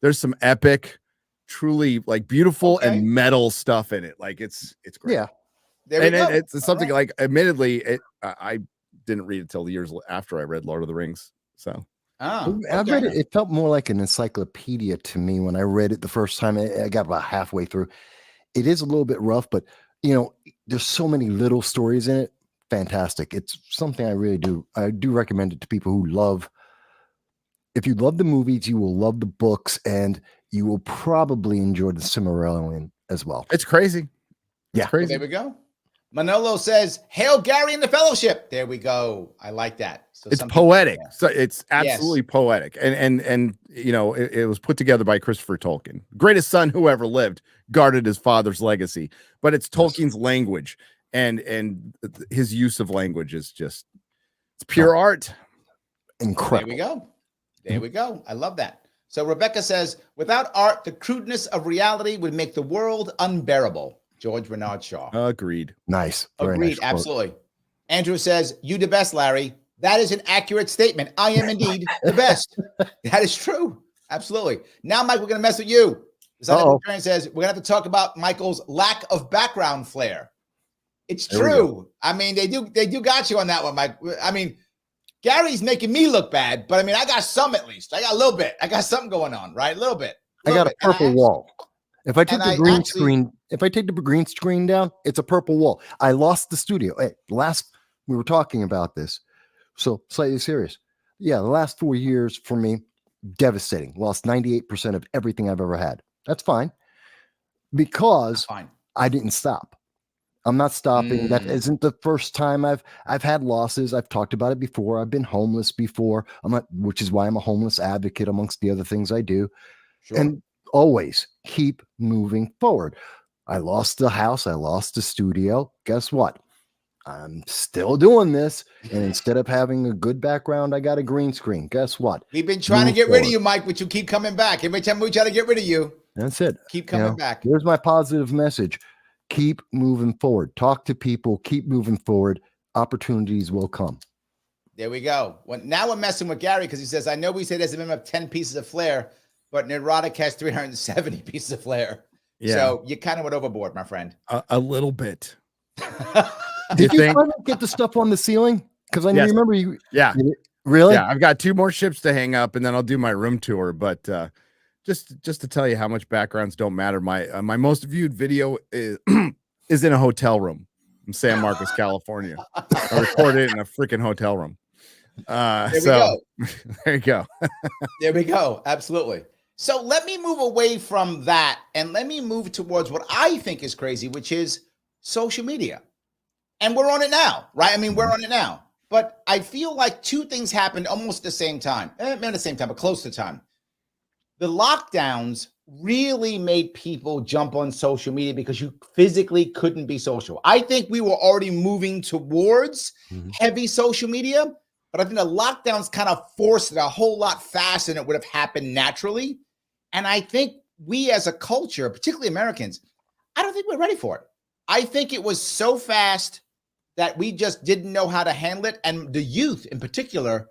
there's some epic, truly like beautiful and metal stuff in it. Like it's great. Yeah. It's something like, admittedly, I didn't read it till years after I read Lord of the Rings. So I read it. It felt more like an encyclopedia to me when I read it the first time. I got about halfway through. It is a little bit rough, but there's so many little stories in it. Fantastic. It's something I do recommend it to people who love. If you love the movies, you will love the books, and you will probably enjoy the Silmarillion as well. It's crazy. It's crazy. There we go. Manolo says, "Hail Gary and the Fellowship." There we go. I like that. So it's poetic. So it's absolutely poetic, and it was put together by Christopher Tolkien, greatest son who ever lived, guarded his father's legacy. But it's Tolkien's language, and his use of language is it's pure art. Incredible. There we go. I love that. So Rebecca says, "Without art, the crudeness of reality would make the world unbearable." George Bernard Shaw. Agreed. Nice. Very Agreed. Nice. Absolutely. Andrew says, "You the best, Larry." That is an accurate statement. I am indeed the best. That is true. Absolutely. Now, Mike, we're going to mess with you. This says we're going to have to talk about Michael's lack of background flair. It's true. I mean, they do got you on that one, Mike. I mean, Gary's making me look bad, but I mean, I got some at least. I got a little bit. I got something going on, right? A little bit. I got a purple wall. If I take the green screen, green screen down, it's a purple wall. I lost the studio. Hey, we were talking about this, so slightly serious. Yeah, the last 4 years for me, devastating. Lost 98% of everything I've ever had. That's fine, because I didn't stop. I'm not stopping. That isn't the first time I've had losses. I've talked about it before. I've been homeless before. Which is why I'm a homeless advocate amongst the other things I do. Sure. And always keep moving forward. I lost the house. I lost the studio. Guess what? I'm still doing this. And instead of having a good background, I got a green screen. Guess what? We've been trying to get rid of you, Mike, but you keep coming back. Every time we try to get rid of you, that's it. Keep coming back. Here's my positive message. Keep moving forward. Talk to people. Keep moving forward. Opportunities will come. There we go. Well, now we're messing with Gary because he says, I know we say there's a minimum of 10 pieces of flair, but Nerdrotic has 370 pieces of flair. Yeah. So you kind of went overboard, my friend. A little bit. Did you finally get the stuff on the ceiling? Because I remember you. Yeah. Really? Yeah. I've got 2 more ships to hang up, and then I'll do my room tour. But just to tell you how much backgrounds don't matter, my most viewed video is is in a hotel room in San Marcos, California. I recorded it in a freaking hotel room. There we go. There you go. There we go. Absolutely. So let me move away from that and let me move towards what I think is crazy, which is social media. And we're on it now, right? I mean, we're on it now. But I feel like 2 things happened almost at the same time. Not at the same time, but close to time. The lockdowns really made people jump on social media because you physically couldn't be social. I think we were already moving towards heavy social media, but I think the lockdowns kind of forced it a whole lot faster than it would have happened naturally. And I think we as a culture, particularly Americans, I don't think we're ready for it. I think it was so fast that we just didn't know how to handle it. And the youth in particular,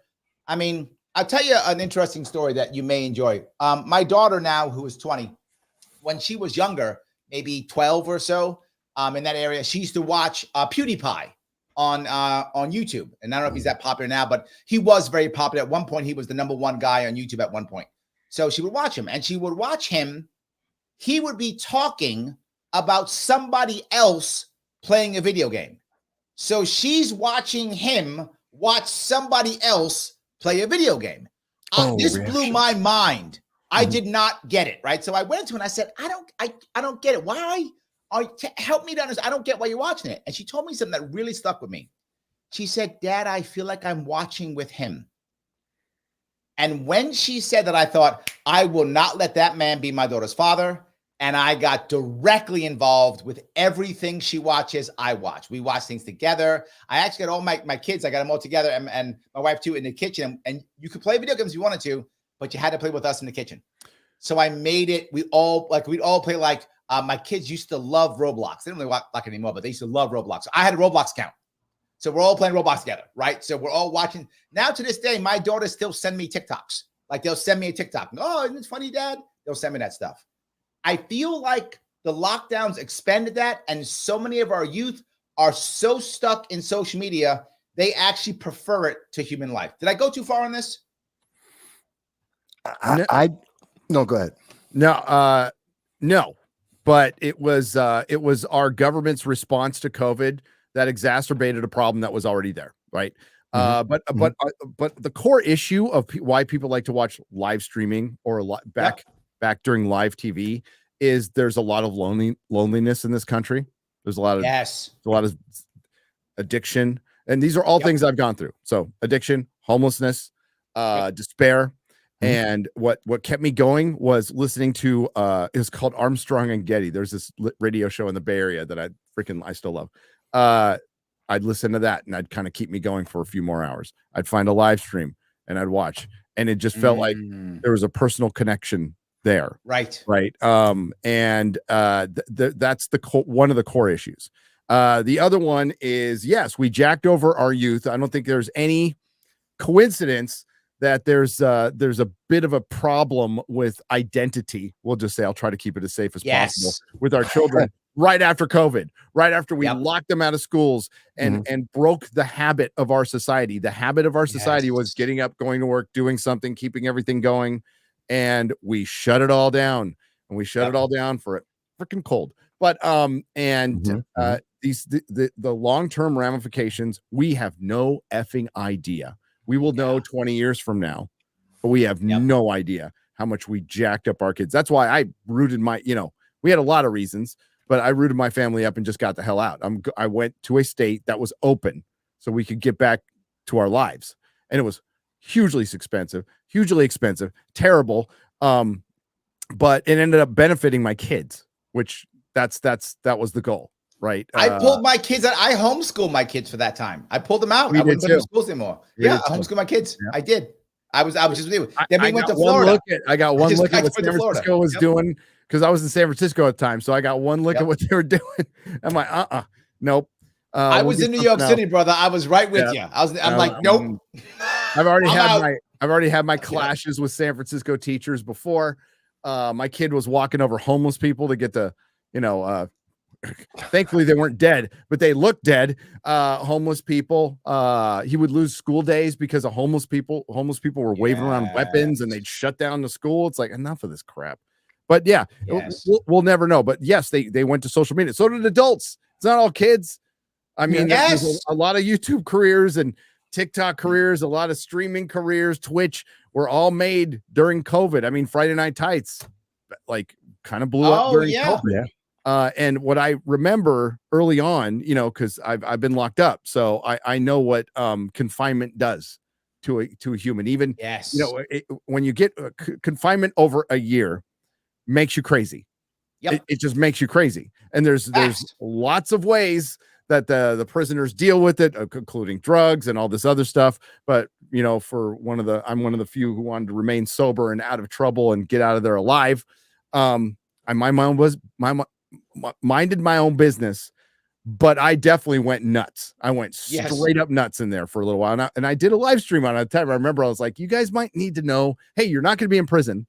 I mean, I'll tell you an interesting story that you may enjoy. My daughter now, who is 20, when she was younger, maybe 12 or so, in that area, she used to watch PewDiePie on YouTube. And I don't know if he's that popular now, but he was very popular. At one point, he was the #1 guy on YouTube at one point. So she would watch him, and she would watch him. He would be talking about somebody else playing a video game. So she's watching him watch somebody else play a video game. This blew my mind. I did not get it, right? So I went to her and I said, I don't get it. Why? Help me to understand. I don't get why you're watching it. And she told me something that really stuck with me. She said, Dad, I feel like I'm watching with him. And when she said that, I thought, I will not let that man be my daughter's father. And I got directly involved with everything she watches, I watch. We watch things together. I actually got all my kids, I got them all together, and my wife too, in the kitchen. And you could play video games if you wanted to, but you had to play with us in the kitchen. So I made it, we'd all play like, my kids used to love Roblox. They don't really like it anymore, but they used to love Roblox. So I had a Roblox account. So we're all playing Roblox together, right? So we're all watching. Now to this day, my daughters still send me TikToks. Like they'll send me a TikTok. Oh, isn't it funny, Dad? They'll send me that stuff. I feel like the lockdowns expanded that, and so many of our youth are so stuck in social media, they actually prefer it to human life. Did I go too far on this? No, go ahead. No, but it was our government's response to COVID that exacerbated a problem that was already there, right? But the core issue of why people like to watch live streaming or back during live TV is there's a lot of loneliness in this country. There's a lot of addiction, and these are all things I've gone through. So addiction, homelessness, despair. And what kept me going was listening to it was called Armstrong and Getty. There's this radio show in the Bay Area that I still love. I'd listen to that, and I'd kind of keep me going for a few more hours. I'd find a live stream and I'd watch, and it just felt like there was a personal connection there. Right. And that's one of the core issues. The other one is, yes, we jacked over our youth. I don't think there's any coincidence that there's a bit of a problem with identity. We'll just say, I'll try to keep it as safe as possible with our children. Right after COVID, right after we locked them out of schools and broke the habit of our society. The habit of our society was getting up, going to work, doing something, keeping everything going. And we shut it all down, and we shut it all down for it freaking cold. But the long-term ramifications, we have no effing idea. We will know 20 years from now, but we have no idea how much we jacked up our kids. That's why I rooted we had a lot of reasons, but I rooted my family up and just got the hell out. I went to a state that was open so we could get back to our lives. And it was hugely expensive, terrible. But it ended up benefiting my kids, which that was the goal. right? I pulled my kids out. I homeschooled my kids for that time. I pulled them out. We I wouldn't did put them in too. schools anymore. We Yeah, did I too. homeschooled my kids. Yeah. I did. I was just with you. Then we went to got one Florida. I got one just look at what went San to Florida. Francisco was Yep. doing because I was in San Francisco at the time. So I got one look at what they were doing. I'm like, nope. I was in New York City, brother. I was right with you. I'm like, nope. I've already had my Yeah. clashes with San Francisco teachers before. My kid was walking over homeless people to get the, thankfully they weren't dead, but they looked dead. Homeless people. He would lose school days because of homeless people. Homeless people were waving around weapons and they'd shut down the school. It's like, enough of this crap. But yeah, we'll never know. But yes, they went to social media. So did adults. It's not all kids. I mean, there's a lot of YouTube careers and TikTok careers, a lot of streaming careers, Twitch were all made during COVID. I mean, Friday Night Tights, like, kind of blew up during COVID. And what I remember early on, because I've been locked up, so I know what confinement does to a human. Even when you get confinement over a year, makes you crazy. It just makes you crazy. And there's lots of ways that the prisoners deal with it, including drugs and all this other stuff. But I'm one of the few who wanted to remain sober and out of trouble and get out of there alive. Minded my own business, but I definitely went nuts. I went straight up nuts in there for a little while. And I did a live stream on it at the time. I remember I was like, you guys might need to know, hey, you're not going to be in prison,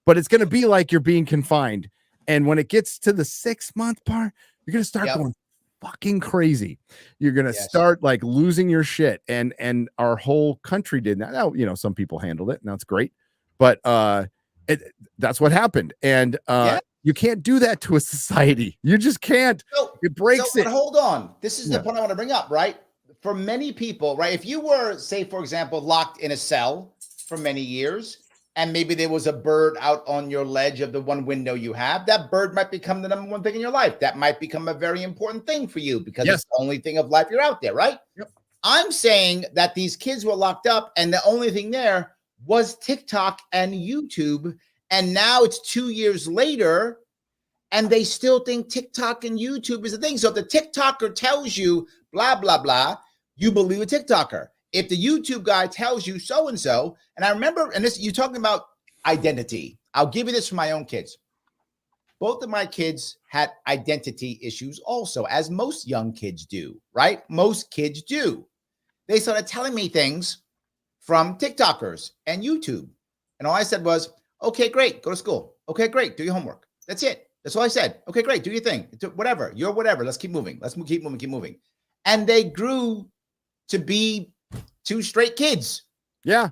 but it's going to be like you're being confined. And when it gets to the 6-month part, you're going to start going fucking crazy. You're going to start like losing your shit. And our whole country did that. Now, some people handled it. Now it's great. But that's what happened. And you can't do that to a society. You just can't. It breaks it. But hold on. This is the point I want to bring up, right? For many people, right? If you were, say, for example, locked in a cell for many years, and maybe there was a bird out on your ledge of the one window you have, that bird might become the number one thing in your life. That might become a very important thing for you because it's the only thing of life you're out there, right? I'm saying that these kids were locked up and the only thing there was TikTok and YouTube. And now it's 2 years later and they still think TikTok and YouTube is a thing. So if the TikToker tells you blah, blah, blah, you believe a TikToker. If the YouTube guy tells you so-and-so, and I remember, and this, you're talking about identity. I'll give you this from my own kids. Both of my kids had identity issues also, as most young kids do, right? Most kids do. They started telling me things from TikTokers and YouTube. And all I said was, okay, great, go to school. Okay, great, do your homework. That's it. That's all I said. Okay, great, do your thing. Whatever, you're whatever. Let's keep moving. Let's keep moving. And they grew to be 2 straight kids. Yeah.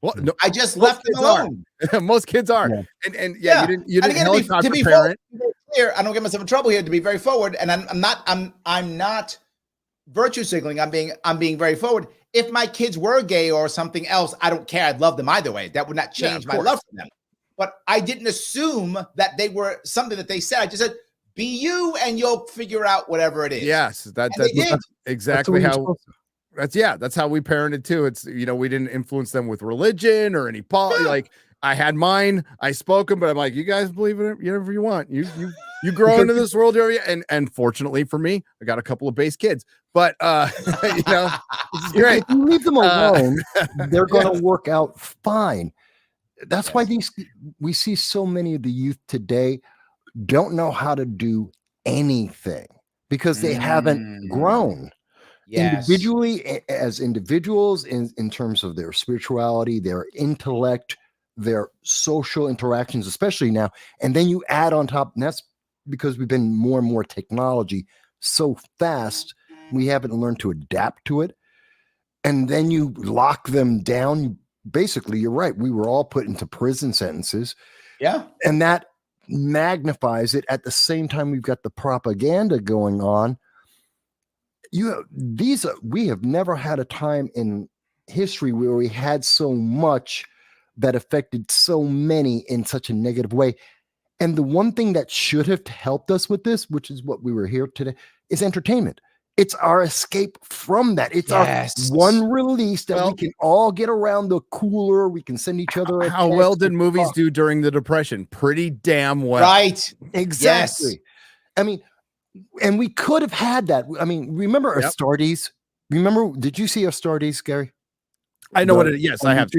Well, no, I just left them alone. Most kids are. Yeah. You didn't helicopter to be parent. Clear, I don't get myself in trouble here, to be very forward. And I'm not virtue signaling. I'm being very forward. If my kids were gay or something else, I don't care. I'd love them either way. That would not change my love for them. But I didn't assume that they were something that they said. I just said, be you and you'll figure out whatever it is. Yes, that's exactly how. That's how we parented too. It's, we didn't influence them with religion or any like I had mine, I spoke them, but I'm like, you guys believe in it, whatever you want. You grow into this world area. And fortunately for me, I got a couple of base kids, but this is great. If you leave them alone, they're going to work out fine. That's why we see so many of the youth today don't know how to do anything because they haven't grown. Individually, as individuals, in terms of their spirituality, their intellect, their social interactions, especially now. And then you add on top, and that's because we've been more and more technology so fast, we haven't learned to adapt to it. And then you lock them down. Basically, you're right. We were all put into prison sentences. Yeah. And that magnifies it. At the same time, we've got the propaganda going on. We have never had a time in history where we had so much that affected so many in such a negative way. And the one thing that should have helped us with this, which is what we were here today, is entertainment. It's our escape from that. It's our one release that we can all get around the cooler. We can send each other. How well did movies do during the Depression? Pretty damn well. Right. Exactly. I mean, And we could have had that. I mean, remember Astartes? Did you see Astartes, Gary? I know what it is. Yes, I have.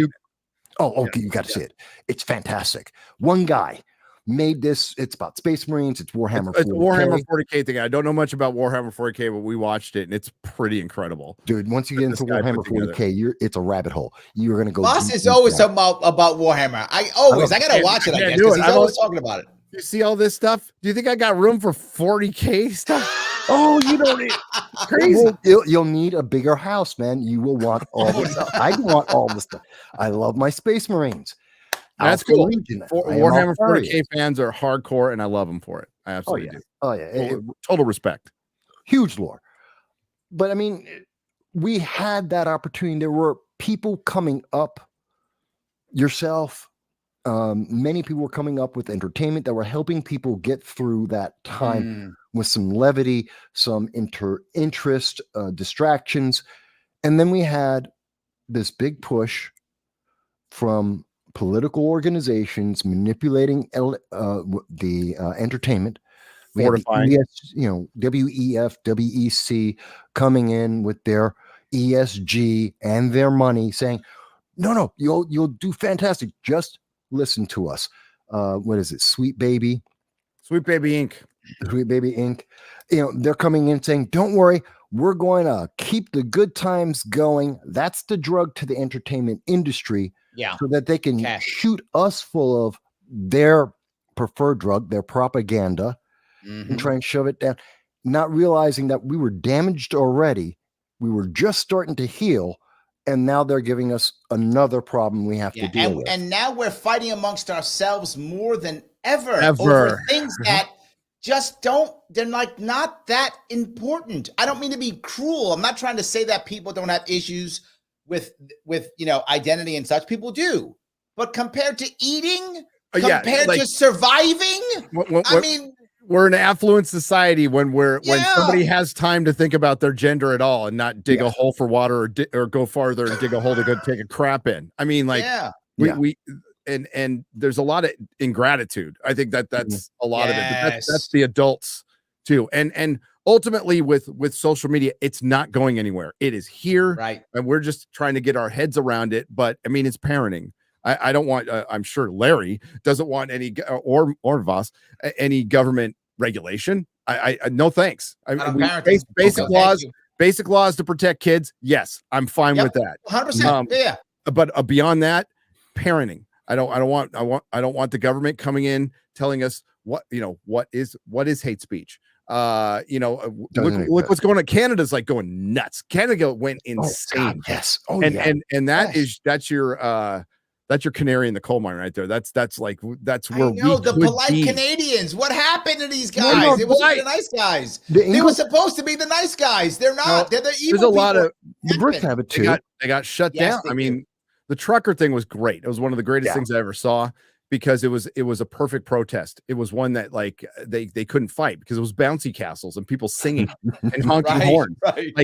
Oh, okay. You got to see it. It's fantastic. One guy made this. It's about Space Marines. It's Warhammer 40K. It's Warhammer 40K thing. I don't know much about Warhammer 40K, but we watched it and it's pretty incredible. Dude, once you get into Warhammer 40K, it's a rabbit hole. You're going to go. Boss is always talking about Warhammer. I got to watch it, I guess, because he's always talking about it. You see all this stuff? Do you think I got room for 40K stuff? Oh, you don't need crazy. You'll need a bigger house, man. You will want all this stuff. I want all this stuff. I love my Space Marines. That's cool. Warhammer 40K fans are hardcore, and I love them for it. I absolutely do. Oh yeah, total respect. Huge lore. But I mean, we had that opportunity. There were people coming up. Yourself, many people were coming up with entertainment that were helping people get through that time with some levity, some interest, distractions. And then we had this big push from political organizations manipulating the entertainment. We had WEF, WEC coming in with their ESG and their money saying, no, you'll do fantastic. Just listen to us. What is it? Sweet Baby Inc. Sweet Baby Inc. They're coming in saying, don't worry, we're going to keep the good times going. That's the drug to the entertainment industry. Yeah. So that they can shoot us full of their preferred drug, their propaganda, and try and shove it down, not realizing that we were damaged already. We were just starting to heal. And now they're giving us another problem we have to deal with. And now we're fighting amongst ourselves more than ever. Over things that just they're like not that important. I don't mean to be cruel. I'm not trying to say that people don't have issues with identity and such. People do. But compared to eating, compared to surviving, I mean, we're an affluent society when somebody has time to think about their gender at all and not dig a hole for water or go farther and dig a hole to go take a crap in. I mean, and there's a lot of ingratitude. I think that's a lot of it. But that's the adults too. And ultimately with social media, it's not going anywhere. It is here, right? And we're just trying to get our heads around it. But I mean, it's parenting. I don't want. I'm sure Larry doesn't want any or Voss any government regulation. I no thanks. Basic laws to protect kids. Yes, I'm fine with that. 100%. Yeah. But beyond that, parenting. I don't want the government coming in telling us what is hate speech. Look what's going on. Canada's like going nuts. Canada went insane. Yes. That's your canary in the coal mine right there. That's where the polite Canadians. What happened to these guys? It was the nice guys. They were supposed to be the nice guys. They're not. They're the evil. There's a lot of the Brits have it too. They got shut down. I mean, the trucker thing was great. It was one of the greatest things I ever saw because it was a perfect protest. It was one that they couldn't fight because it was bouncy castles and people singing and honking horns.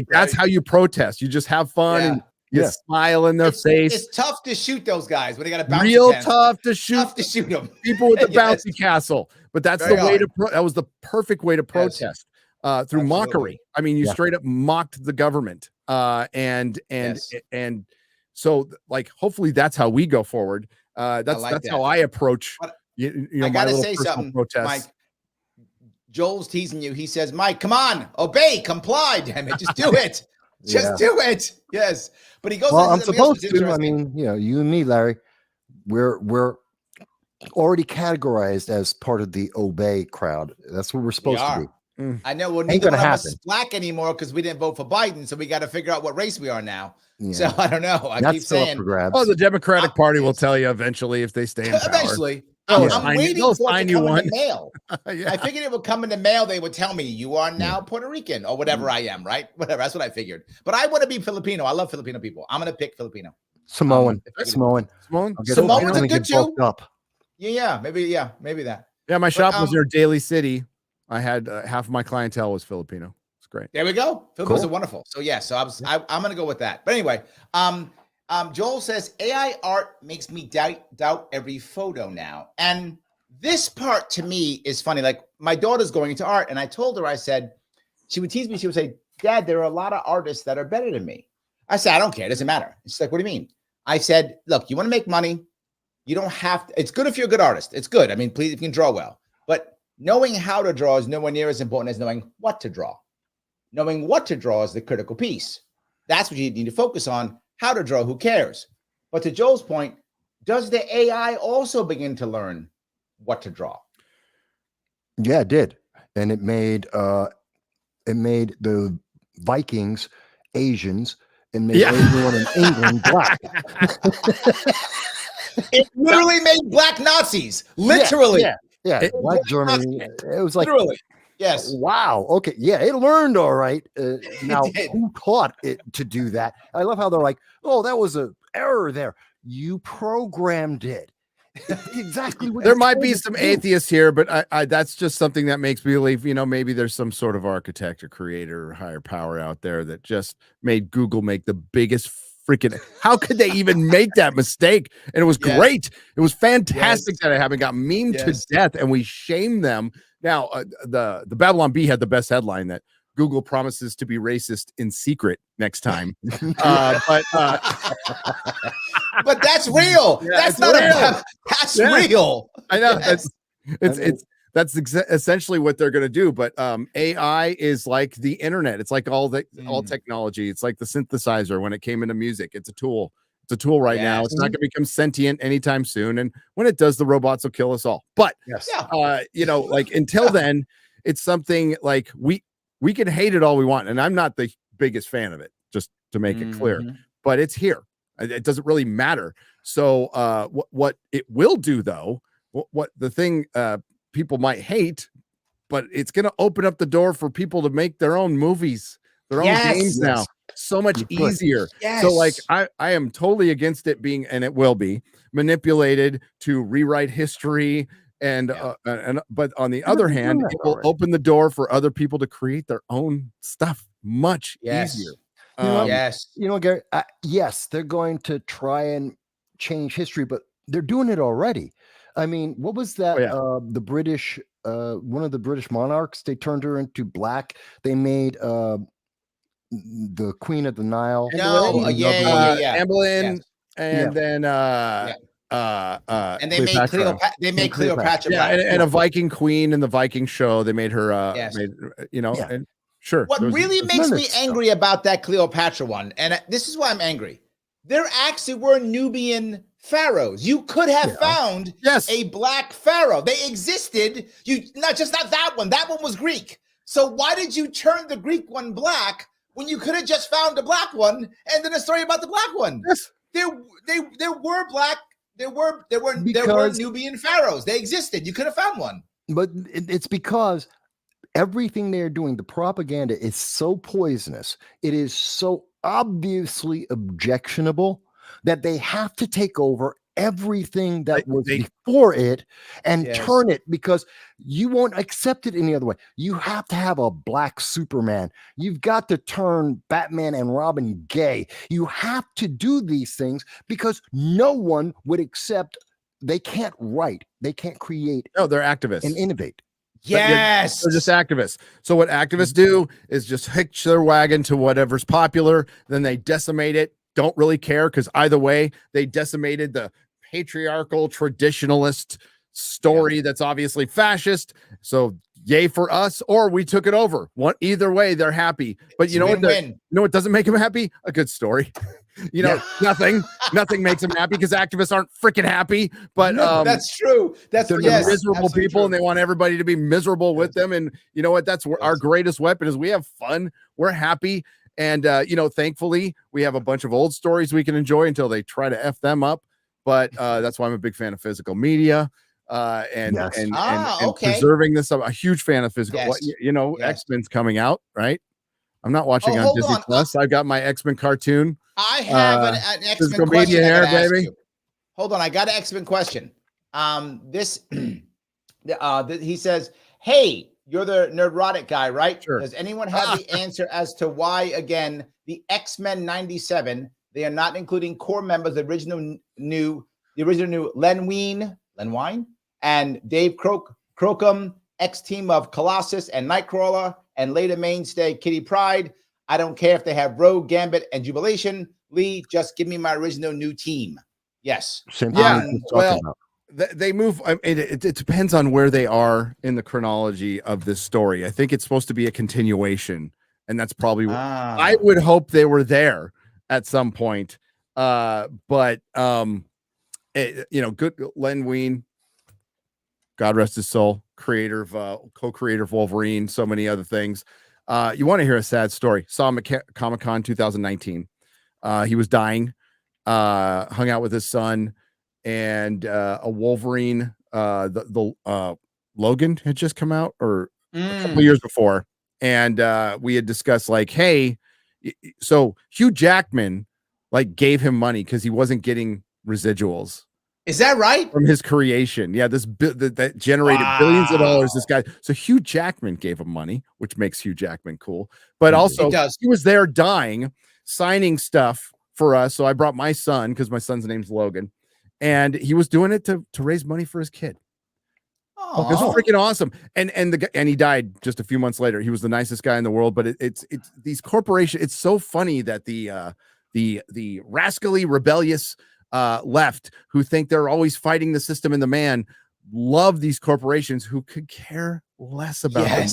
That's how you protest. You just have fun and you smile in their face. It's tough to shoot those guys when they got a bouncy tough to shoot. Tough to shoot them. People with the bouncy castle. But that's the way that was the perfect way to protest through mockery. I mean, you straight up mocked the government. And so hopefully that's how we go forward. That's how I approach. I gotta say something, protests. Mike. Joel's teasing you. He says, "Mike, come on, obey, comply, damn it, just do it, just do it." Yes, but he goes. Well, I'm supposed to. I mean, you and me, Larry, we're already categorized as part of the obey crowd. That's what we're supposed to be. I know. Well, neither one of us is black anymore because we didn't vote for Biden, so we got to figure out what race we are now. Yeah. So I don't know. I keep saying, "Oh, the Democratic Party will tell you eventually if they stay in power." Eventually, I'm waiting for it to come in the mail. I figured it would come in the mail. They would tell me you are now Puerto Rican or whatever I am, right? Whatever. That's what I figured. But I want to be Filipino. I love Filipino people. I'm going to pick Filipino. Samoan's a good too. Yeah, maybe that. Yeah, my shop was near Daly City. I had half of my clientele was Filipino. It's great. There we go. Filipinos are wonderful. So I'm going to go with that. But anyway, Joel says AI art makes me doubt every photo now, and This part to me is funny. Like my daughter's going into art, and I told her, I said, she would tease me. She would say, Dad, there are a lot of artists that are better than me. I said, I don't care. It doesn't matter. She's like, what do you mean? I said, look, you want to make money? You don't have to. It's good if you're a good artist. It's good. I mean, please, if you can draw well. But knowing how to draw is nowhere near as important as knowing what to draw. Knowing what to draw is the critical piece. That's what you need to focus on. How to draw, who cares? But to Joel's point, does the AI also begin to learn what to draw? Yeah, it did. And it made the Vikings Asians and made everyone in England black. It literally made black Nazis. Literally. Yeah. Black Germany. It was like, literally. Yes. Wow. Okay. Yeah, it learned all right. Now, who taught it to do that? I love how they're like, oh, that was an error there. You programmed it. Exactly what there might be some atheists here, but I that's just something that makes me believe, maybe there's some sort of architect or creator or higher power out there that just made Google make the biggest freaking, how could they even make that mistake? And it was great. It was fantastic that it happened, got memed to death, and we shamed them. Now, the Babylon Bee had the best headline that Google promises to be racist in secret next time. But that's real. That's not real. That's real. I know. That's essentially what they're going to do. But AI is like the internet. It's like all technology. It's like the synthesizer when it came into music. It's a tool. It's a tool right now. It's not going to become sentient anytime soon. And when it does, the robots will kill us all. But like until then, it's something like we can hate it all we want. And I'm not the biggest fan of it, just to make it clear. But it's here. It doesn't really matter. So what it will do, though, what the thing people might hate, but it's going to open up the door for people to make their own movies, their own games now. So much easier. So like I am totally against it being, and it will be manipulated to rewrite history. But on the other hand, it will open the door for other people to create their own stuff much easier. Gary, yes, they're going to try and change history, but they're doing it already. I mean, what was that? The British, one of the British monarchs, they turned her into black. They made the Queen of the Nile. Anne Boleyn, and then and they made Cleopatra. Yeah, and a Viking queen in the Viking show. They made her. And sure. What really makes me angry about that Cleopatra one, and this is why I'm angry. There actually were Nubian pharaohs. You could have found a black pharaoh. They existed. Not that one. That one was Greek. So why did you turn the Greek one black when you could have just found a black one and then a story about the black one? Yes. There were black. There were Nubian pharaohs. They existed. You could have found one. But it's because everything they're doing, the propaganda is so poisonous. It is so obviously objectionable that they have to take over everything that was before it and turn it, because you won't accept it any other way. You have to have a black Superman. You've got to turn Batman and Robin gay. You have to do these things because no one would accept. They can't write. They can't create. No, they're activists and innovate. Yes, they're just activists. So what activists do is just hitch their wagon to whatever's popular. Then they decimate it. Don't really care, because either way, they decimated the patriarchal traditionalist story that's obviously fascist. So yay for us, or we took it over. Either way, they're happy. But you know what doesn't make them happy? A good story. Nothing makes them happy, because activists aren't freaking happy. But that's true. They're miserable people, and they want everybody to be miserable with them. And you know what? That's our greatest weapon is we have fun. We're happy. And, thankfully, we have a bunch of old stories we can enjoy until they try to F them up. But that's why I'm a big fan of physical media and preserving this. I'm a huge fan of physical. X-Men's coming out, right? I'm not watching on Disney Plus. I've got my X-Men cartoon. I have an X-Men question here, baby. Hold on. I got an X-Men question. He says, hey, you're the Nerdrotic guy, right? Sure. Does anyone have the answer as to why, again, the X-Men 97, they are not including core members, the original new Len Wein and Dave Crocum, ex-team of Colossus and Nightcrawler, and later mainstay Kitty Pryde. I don't care if they have Rogue, Gambit, and Jubilation. Lee, just give me my original new team. Yes. Same Yeah, thing well, they move. I mean, it depends on where they are in the chronology of this story. I think it's supposed to be a continuation, and that's probably what I would hope they were there at some point. But good Len Wein, God rest his soul, co-creator of Wolverine, so many other things. You want to hear a sad story? Saw him at Comic-Con 2019. He was dying, hung out with his son, and a Wolverine, the Logan had just come out, or a couple of years before. And we had discussed like, hey, so Hugh Jackman like gave him money because he wasn't getting residuals. Is that right? From his creation. Yeah, that generated billions of dollars. This guy. So Hugh Jackman gave him money, which makes Hugh Jackman cool. But also he was there dying, signing stuff for us. So I brought my son, because my son's name's Logan, and he was doing it to raise money for his kid. Oh, it's freaking awesome. And he died just a few months later. He was the nicest guy in the world. But it's these corporations. It's so funny that the rascally, rebellious left, who think they're always fighting the system and the man, love these corporations who could care less about them.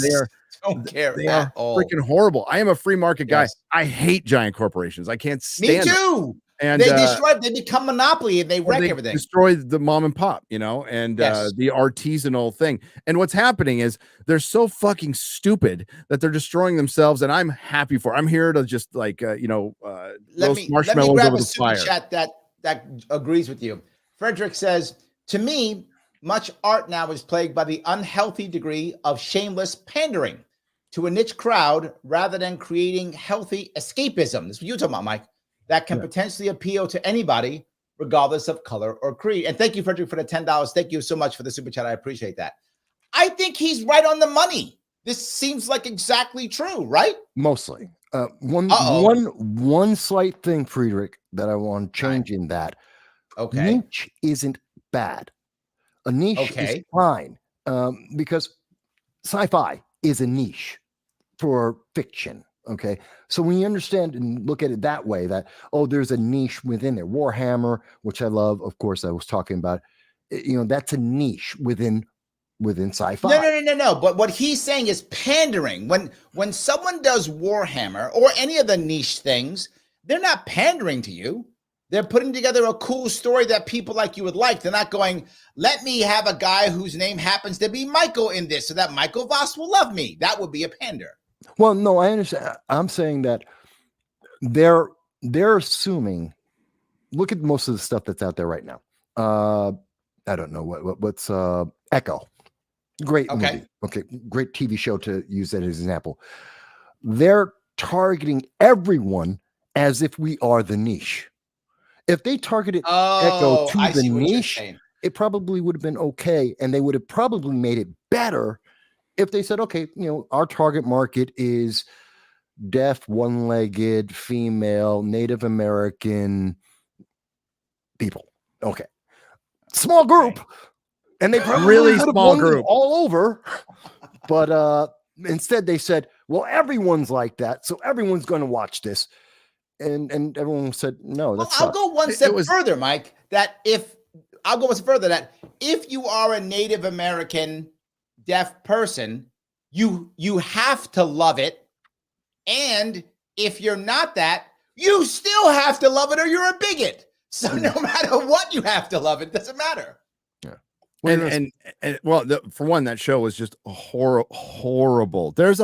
They are freaking horrible. I am a free market guy. I hate giant corporations. I can't stand Me too. Them. And they become monopoly and they wreck everything. Destroy the mom and pop, and the artisanal thing. And what's happening is they're so fucking stupid that they're destroying themselves. And I'm happy for. I'm here to just like let me marshmallows grab over a the super fire. Chat that agrees with you. Frederick says, to me, much art now is plagued by the unhealthy degree of shameless pandering to a niche crowd rather than creating healthy escapism. This is what you're talking about, Mike. That can potentially appeal to anybody, regardless of color or creed. And thank you, Frederick, for the $10. Thank you so much for the super chat. I appreciate that. I think he's right on the money. This seems like exactly true, right? Mostly. One slight thing, Friedrich, that I want to change in that. Okay. Niche isn't bad. A niche is fine, because sci-fi is a niche for fiction. Okay. So when you understand and look at it that way, that, there's a niche within there. Warhammer, which I love, of course, I was talking about, that's a niche within sci-fi. No. But what he's saying is pandering. When someone does Warhammer or any of the niche things, they're not pandering to you. They're putting together a cool story that people like you would like. They're not going, let me have a guy whose name happens to be Michael in this so that Michael Voss will love me. That would be a pander. Well, no, I understand. I'm saying that they're assuming. Look at most of the stuff that's out there right now. I don't know what's Echo. Great movie. Okay, great TV show to use that as an example. They're targeting everyone as if we are the niche. If they targeted Echo to the niche, it probably would have been okay, and they would have probably made it better if they said, okay, our target market is deaf, one-legged, female, Native American people. Okay. Small group. And they probably really small group all over. But instead they said, well, everyone's like that, so everyone's going to watch this. And everyone said, no, that's I'll go one step further, Mike, that if you are a Native American deaf person, you have to love it. And if you're not that, you still have to love it or you're a bigot. So no matter what, you have to love it. It doesn't matter. Yeah. And for one, that show was just horrible. There's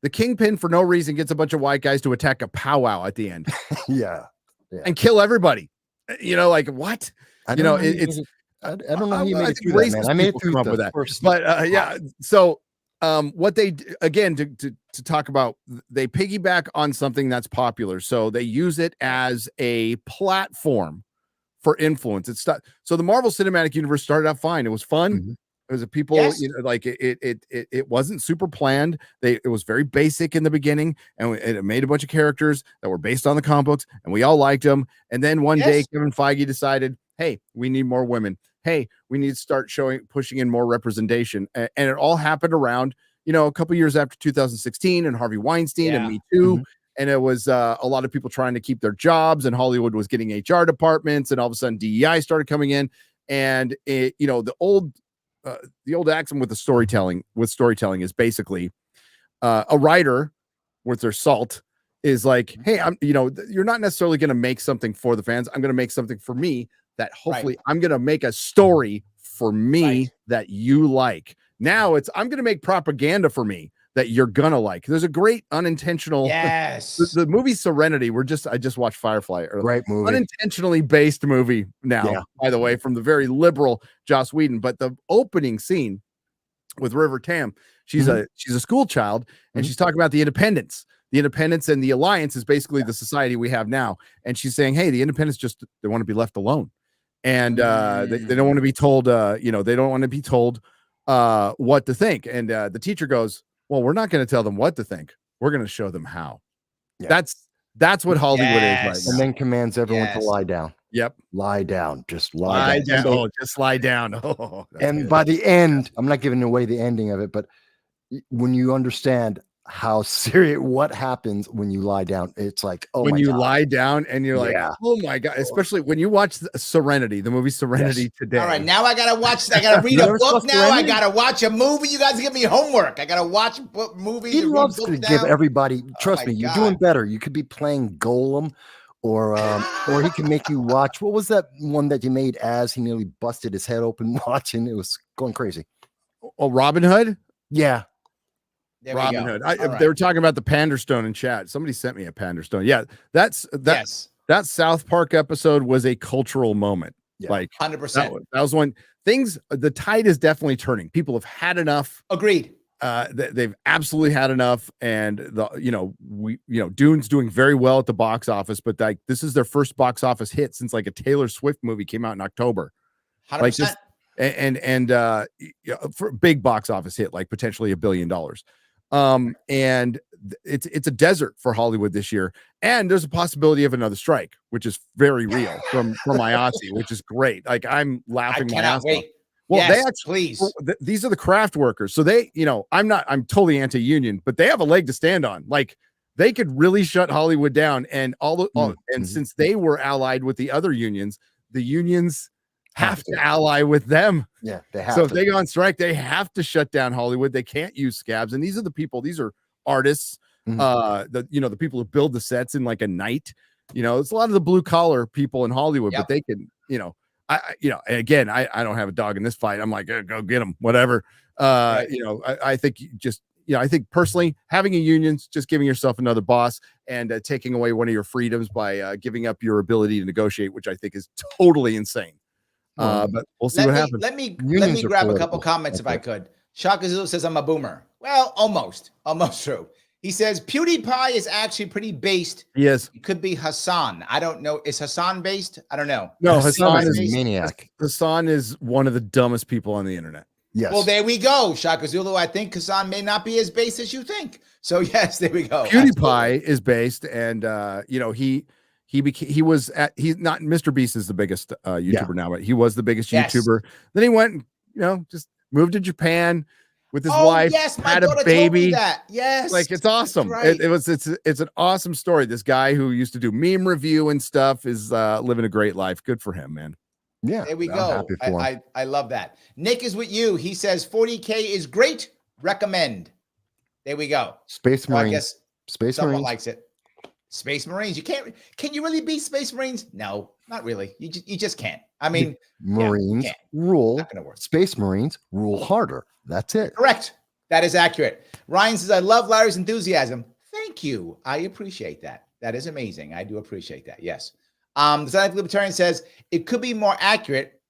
the Kingpin for no reason gets a bunch of white guys to attack a powwow at the end. yeah. And kill everybody. Like what? I don't know how you made it through that, man. I made it through the first. But yeah. So what they again to talk about, they piggyback on something that's popular, so they use it as a platform for influence. So the Marvel Cinematic Universe started out fine. It was fun. Mm-hmm. It was a people, like it wasn't super planned. It was very basic in the beginning, and it made a bunch of characters that were based on the comic books, and we all liked them. And then one day, Kevin Feige decided, hey, we need more women. hey, we need to start pushing in more representation. And it all happened around, a couple years after 2016 and Harvey Weinstein and Me Too. And it was a lot of people trying to keep their jobs, and Hollywood was getting HR departments, and all of a sudden DEI started coming in. And the old axiom with storytelling is basically a writer with their salt is like, hey, you're not necessarily going to make something for the fans. I'm going to make something for me that hopefully I'm going to make a story for me that you like. Now I'm going to make propaganda for me that you're going to like. There's a great unintentional, the movie Serenity. I just watched Firefly. Great movie. Unintentionally based movie now, by the way, from the very liberal Joss Whedon. But the opening scene with River Tam, she's a school child, and she's talking about the independence. The independence and the alliance is basically the society we have now. And she's saying, hey, the independents they want to be left alone. And they don't want to be told, they don't want to be told what to think. And the teacher goes, well, we're not going to tell them what to think. We're going to show them how. Yeah. That's what Hollywood is right now. And then commands everyone to lie down. Yep. Lie down. Just lie down. Oh, just lie down. Oh, and good. By the end, I'm not giving away the ending of it, but when you understand how serious, what happens when you lie down, it's like, oh, when you lie down and you're like, oh my God, especially when you watch Serenity, the movie Serenity today. All right, now I gotta read a book now. Serenity? I gotta watch a movie. You guys give me homework. I gotta watch movies. He loves to give everybody, trust me, you're doing better. You could be playing Golem, or he can make you watch, what was that one that you made as he nearly busted his head open watching? It was going crazy. Oh, Robin Hood? Yeah. Robin Hood. They were talking about the Panderstone in chat. Somebody sent me a Panderstone. Yeah, that South Park episode was a cultural moment. Yeah, like 100%. That was when the tide is definitely turning. People have had enough. Agreed. They've absolutely had enough, and Dune's doing very well at the box office, but like this is their first box office hit since like a Taylor Swift movie came out in October. 100%. Like just, and for big box office hit, like potentially $1 billion. And it's a desert for Hollywood this year, and there's a possibility of another strike, which is very real from IATSE, which is great. Like I'm laughing my ass off. Well, they actually, these are the craft workers, so they, I'm totally anti-union, but they have a leg to stand on. Like they could really shut Hollywood down, and since they were allied with the other unions, the unions have to ally with them. Yeah, they have. So if they go on strike, they have to shut down Hollywood. They can't use scabs. And these are the people, these are artists, the people who build the sets in like a night. It's a lot of the blue collar people in Hollywood, but they can, again, I don't have a dog in this fight. I'm like, go get them, whatever. I think I think personally having a union's just giving yourself another boss and taking away one of your freedoms by giving up your ability to negotiate, which I think is totally insane. But we'll see what happens. Let me grab a couple comments if I could. Shakazu says I'm a boomer. Well, almost true. He says PewDiePie is actually pretty based. He is. It could be Hassan. I don't know. Is Hassan based? I don't know. No, Hassan is a maniac. Hassan is one of the dumbest people on the internet. Yes. Well, there we go, Shaka Zulu. I think Hassan may not be as based as you think. So yes, there we go. PewDiePie is based, and he's not Mr. Beast is the biggest YouTuber now, but he was the biggest YouTuber. Then he went, just moved to Japan with his wife, had a baby. Yes, like it's awesome. Right. It's an awesome story. This guy who used to do meme review and stuff is living a great life. Good for him, man. Yeah, there we go. I love that. Nick is with you. He says 40K is great. Recommend. There we go. Space Marines. I guess Space someone Marines likes it. Space Marines. Can you really beat Space Marines? No, not really. You just can't. I mean, Marines rule. Not gonna work. Space Marines rule harder. That's it. Correct. That is accurate. Ryan says, I love Larry's enthusiasm. Thank you. I appreciate that. That is amazing. I do appreciate that. Yes. The Scientific Libertarian says it could be more accurate.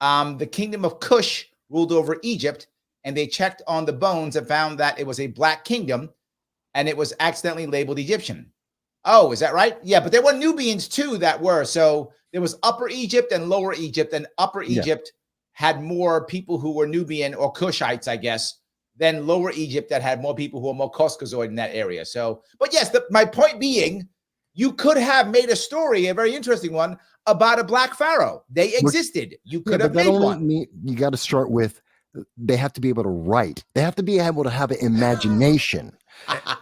The kingdom of Kush ruled over Egypt, and they checked on the bones and found that it was a black kingdom, and it was accidentally labeled Egyptian. Oh, is that right? Yeah, but there were Nubians too that were. So there was Upper Egypt and Lower Egypt, and Upper Egypt had more people who were Nubian or Kushites, I guess, than Lower Egypt that had more people who were more Caucasoid in that area. So, but yes, my point being, you could have made a story, a very interesting one, about a black pharaoh. They existed. You could have but that made only one. you got to start with, they have to be able to write. They have to be able to have an imagination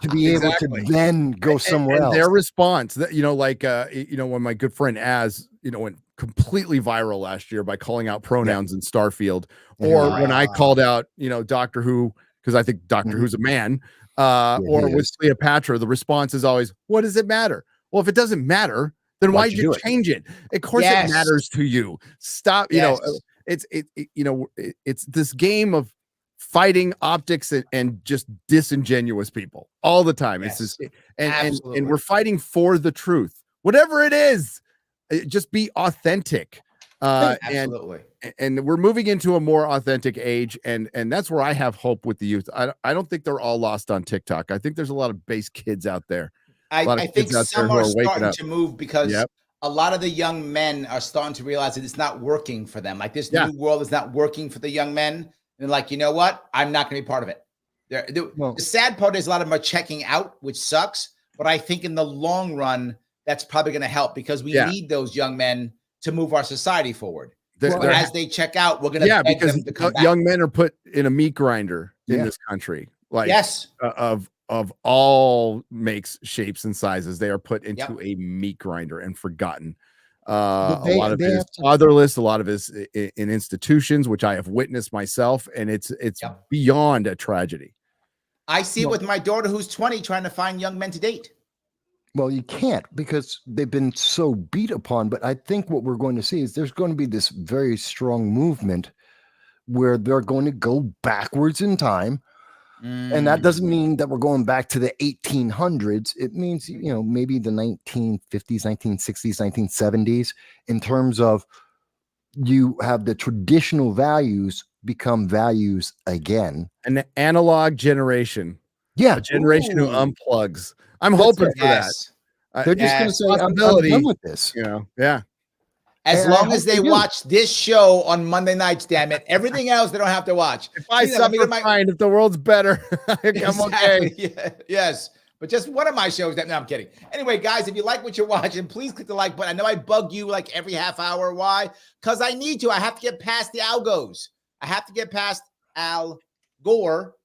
to be able to Exactly. then go somewhere and else. their response, that like when my good friend went completely viral last year by calling out pronouns in Starfield, or when I called out Doctor Who, because I think Doctor Who's a man, or with Cleopatra, the response is always, what does it matter? Well, if it doesn't matter, then why'd you change it? Of course it matters to you. Stop. It's this game of fighting optics and just disingenuous people all the time. It's just, and we're fighting for the truth, whatever it is. Just be authentic. Absolutely. And we're moving into a more authentic age, and that's where I have hope with the youth. I don't think they're all lost on TikTok. I think there's a lot of base kids out there. I think some are starting to move because a lot of the young men are starting to realize that it's not working for them. Like this new world is not working for the young men. They're like, you know what? I'm not going to be part of it. The sad part is a lot of them are checking out, which sucks. But I think in the long run, that's probably going to help because we need those young men to move our society forward. As they check out, we're going to beg them to come back. Young men are put in a meat grinder in this country. Like of all makes, shapes, and sizes, they are put into a meat grinder and forgotten. A lot of it is fatherless. A lot of it is in institutions, which I have witnessed myself, and it's beyond a tragedy. I see it with my daughter, who's 20, trying to find young men to date. Well, you can't because they've been so beat upon. But I think what we're going to see is there's going to be this very strong movement where they're going to go backwards in time. And that doesn't mean that we're going back to the 1800s. It means, maybe the 1950s, 1960s, 1970s, in terms of you have the traditional values become values again. An analog generation. Yeah. A generation who unplugs. I'm hoping for that. They're just going to say, I'm done with this. As long as they watch this show on Monday nights, damn it. Everything else they don't have to watch. If I suffer fine, if the world's better, I'm okay. Yes. But just one of my shows no, I'm kidding. Anyway, guys, if you like what you're watching, please click the like button. I know I bug you like every half hour. Why? Because I need to. I have to get past the algos. I have to get past Al Gore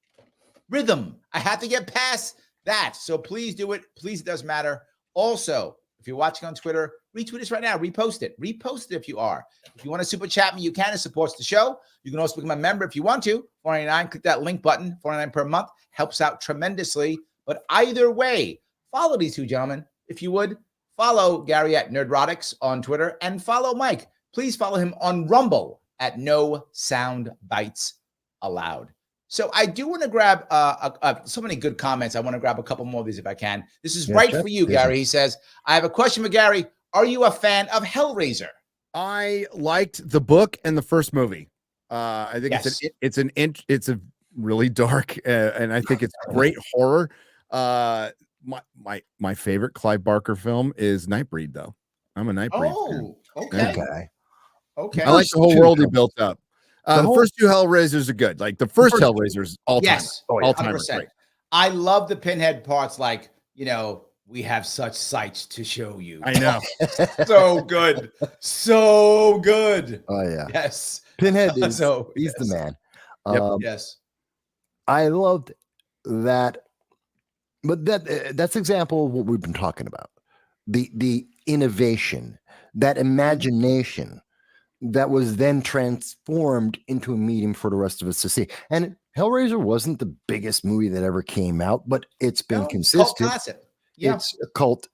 rhythm. I have to get past that. So please do it. Please, it does matter. Also, if you're watching on Twitter, retweet us right now. Repost it. Repost it if you are. If you want to super chat me, you can. It supports the show. You can also become a member if you want to. $4.99. Click that link button. $4.99 per month. Helps out tremendously. But either way, follow these two gentlemen. If you would, follow Gary at Nerdrotics on Twitter and follow Mike. Please follow him on Rumble at No Soundbites Allowed. So I do want to grab so many good comments. I want to grab a couple more of these if I can. This is right for you, Gary. He says, I have a question for Gary. Are you a fan of Hellraiser? I liked the book and the first movie. I think it's a really dark and I think it's great horror. My favorite Clive Barker film is Nightbreed, though. I'm a Nightbreed fan. Okay. I like the whole world he built up. The first two Hellraisers are good. Like the first Hellraisers, all time. Yes, all time. I love the Pinhead parts. Like, we have such sights to show you. I know. So good. So good. Oh, yeah. Yes. Pinhead is he's the man. Yes. I loved that. But that's example of what we've been talking about. The innovation, that imagination that was then transformed into a medium for the rest of us to see. And Hellraiser wasn't the biggest movie that ever came out, but it's been consistent. Cult classic. Yeah. It's a cult,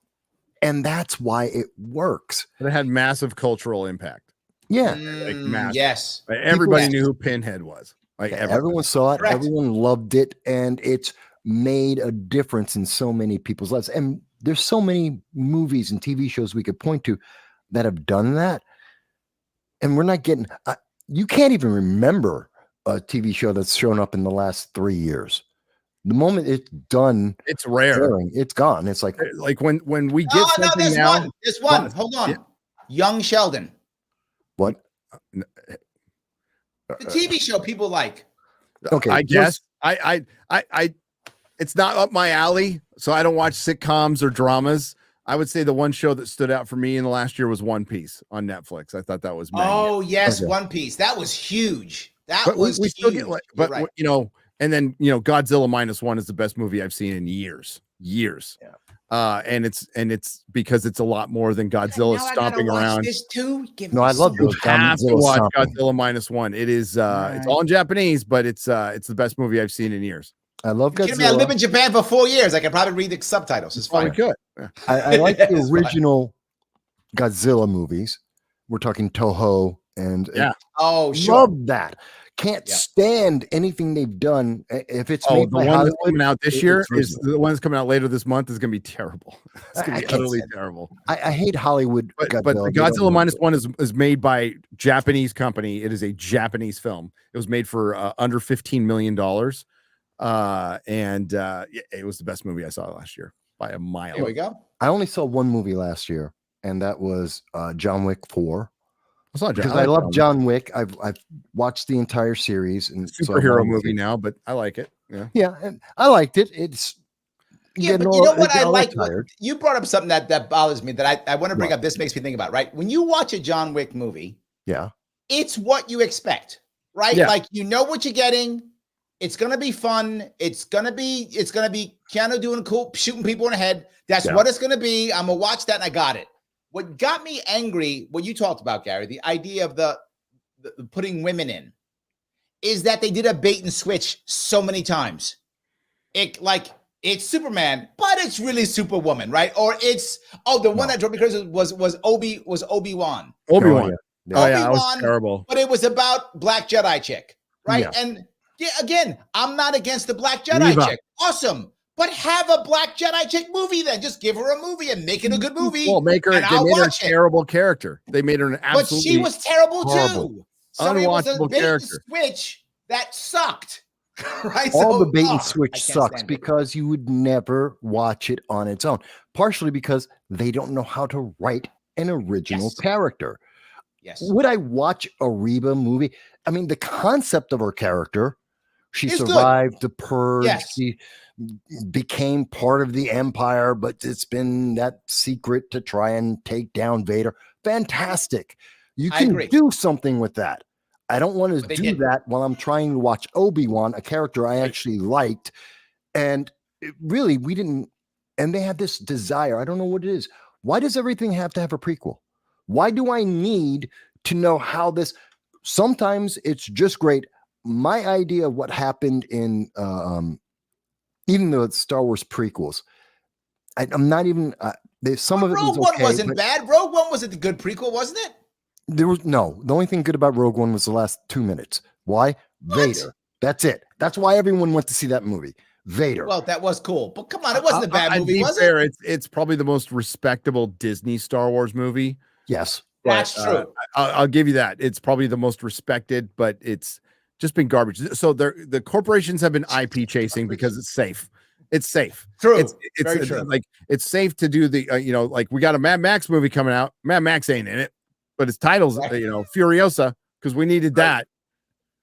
and that's why it works. And it had massive cultural impact. Yeah. Like massive. Yes. Like everybody knew who Pinhead was. Like everyone saw it. Correct. Everyone loved it, and it's made a difference in so many people's lives. And there's so many movies and TV shows we could point to that have done that. And we're not getting, you can't even remember a TV show that's shown up in the last 3 years. The moment it's done, it's rare. It's gone. It's like when we get something now. There's one. Hold on. Yeah. Young Sheldon. What? The TV show people like. Okay. I guess I it's not up my alley, so I don't watch sitcoms or dramas. I would say the one show that stood out for me in the last year was One Piece on Netflix. I thought that was magnificent. Oh yes, One Piece. That was huge. But we still get like, but right. you know, and then you know, Godzilla -1 is the best movie I've seen in years. And it's because it's a lot more than Godzilla stomping around. This too. No, I love those. You have to watch stomping. Godzilla -1. It is it's all in Japanese, but it's the best movie I've seen in years. I love Godzilla. I live in Japan for 4 years. I can probably read the subtitles. It's fine. Good. I like the original Godzilla movies. We're talking Toho and oh, sure. Love that. Can't stand anything they've done. If it's made the by one Hollywood, that's coming out this year it's is the one that's coming out later this month is going to be terrible. It's going to be utterly terrible. I hate Hollywood. But the Godzilla -1 is made by Japanese company. It is a Japanese film. It was made for under $15 million. It was the best movie I saw last year by a mile. Here we go. I only saw one movie last year, and that was John Wick 4. Because I love John Wick. I've watched the entire series, and superhero movie now, but I like it. Yeah, and I liked it. It's but you know what I like? You brought up something that bothers me that I want to bring up. This makes me think about, right? When you watch a John Wick movie, it's what you expect, right? Like you know what you're getting. It's gonna be fun. It's gonna be Keanu doing cool, shooting people in the head. That's what it's gonna be. I'm gonna watch that, and I got it. What got me angry, what you talked about, Gary, the idea of the putting women in, is that they did a bait and switch so many times. It's Superman, but it's really Superwoman, right? Or it's one that drove me crazy was Obi-Wan. Obi-Wan. That was terrible. But it was about Black Jedi chick, right? Yeah. And again, I'm not against the Black Jedi chick. Awesome. But have a Black Jedi chick movie then. Just give her a movie and make it a good movie. Well, they made her a terrible character. They made her an absolutely But she was terrible horrible, too. So it was a bait character. and switch that sucked. Right? All the bait and switch sucks because you would never watch it on its own. Partially because they don't know how to write an original character. Yes. Would I watch a Reba movie? I mean, the concept of her character, she survived the purge. Yes. She became part of the Empire, but it's been that secret to try and take down Vader. Fantastic. You can do something with that. I don't want to do that while I'm trying to watch Obi-Wan, a character I actually liked. And really, we didn't. And they had this desire. I don't know what it is. Why does everything have to have a prequel? Why do I need to know how this? Sometimes it's just great. My idea of what happened in even the Star Wars prequels, I'm not even. Some of it was okay. Rogue One wasn't bad. Rogue One was a good prequel, wasn't it? There was no. The only thing good about Rogue One was the last 2 minutes. Why? Vader. That's it. That's why everyone went to see that movie. Vader. Well, that was cool, but come on, it wasn't a bad movie, was it? It's probably the most respectable Disney Star Wars movie. Yes, that's true. I'll give you that. It's probably the most respected, but it's just been garbage. So the corporations have been IP chasing because it's safe. It's safe. True. It's very true. Like it's safe to do the like we got a Mad Max movie coming out. Mad Max ain't in it, but its title's Furiosa because we needed that.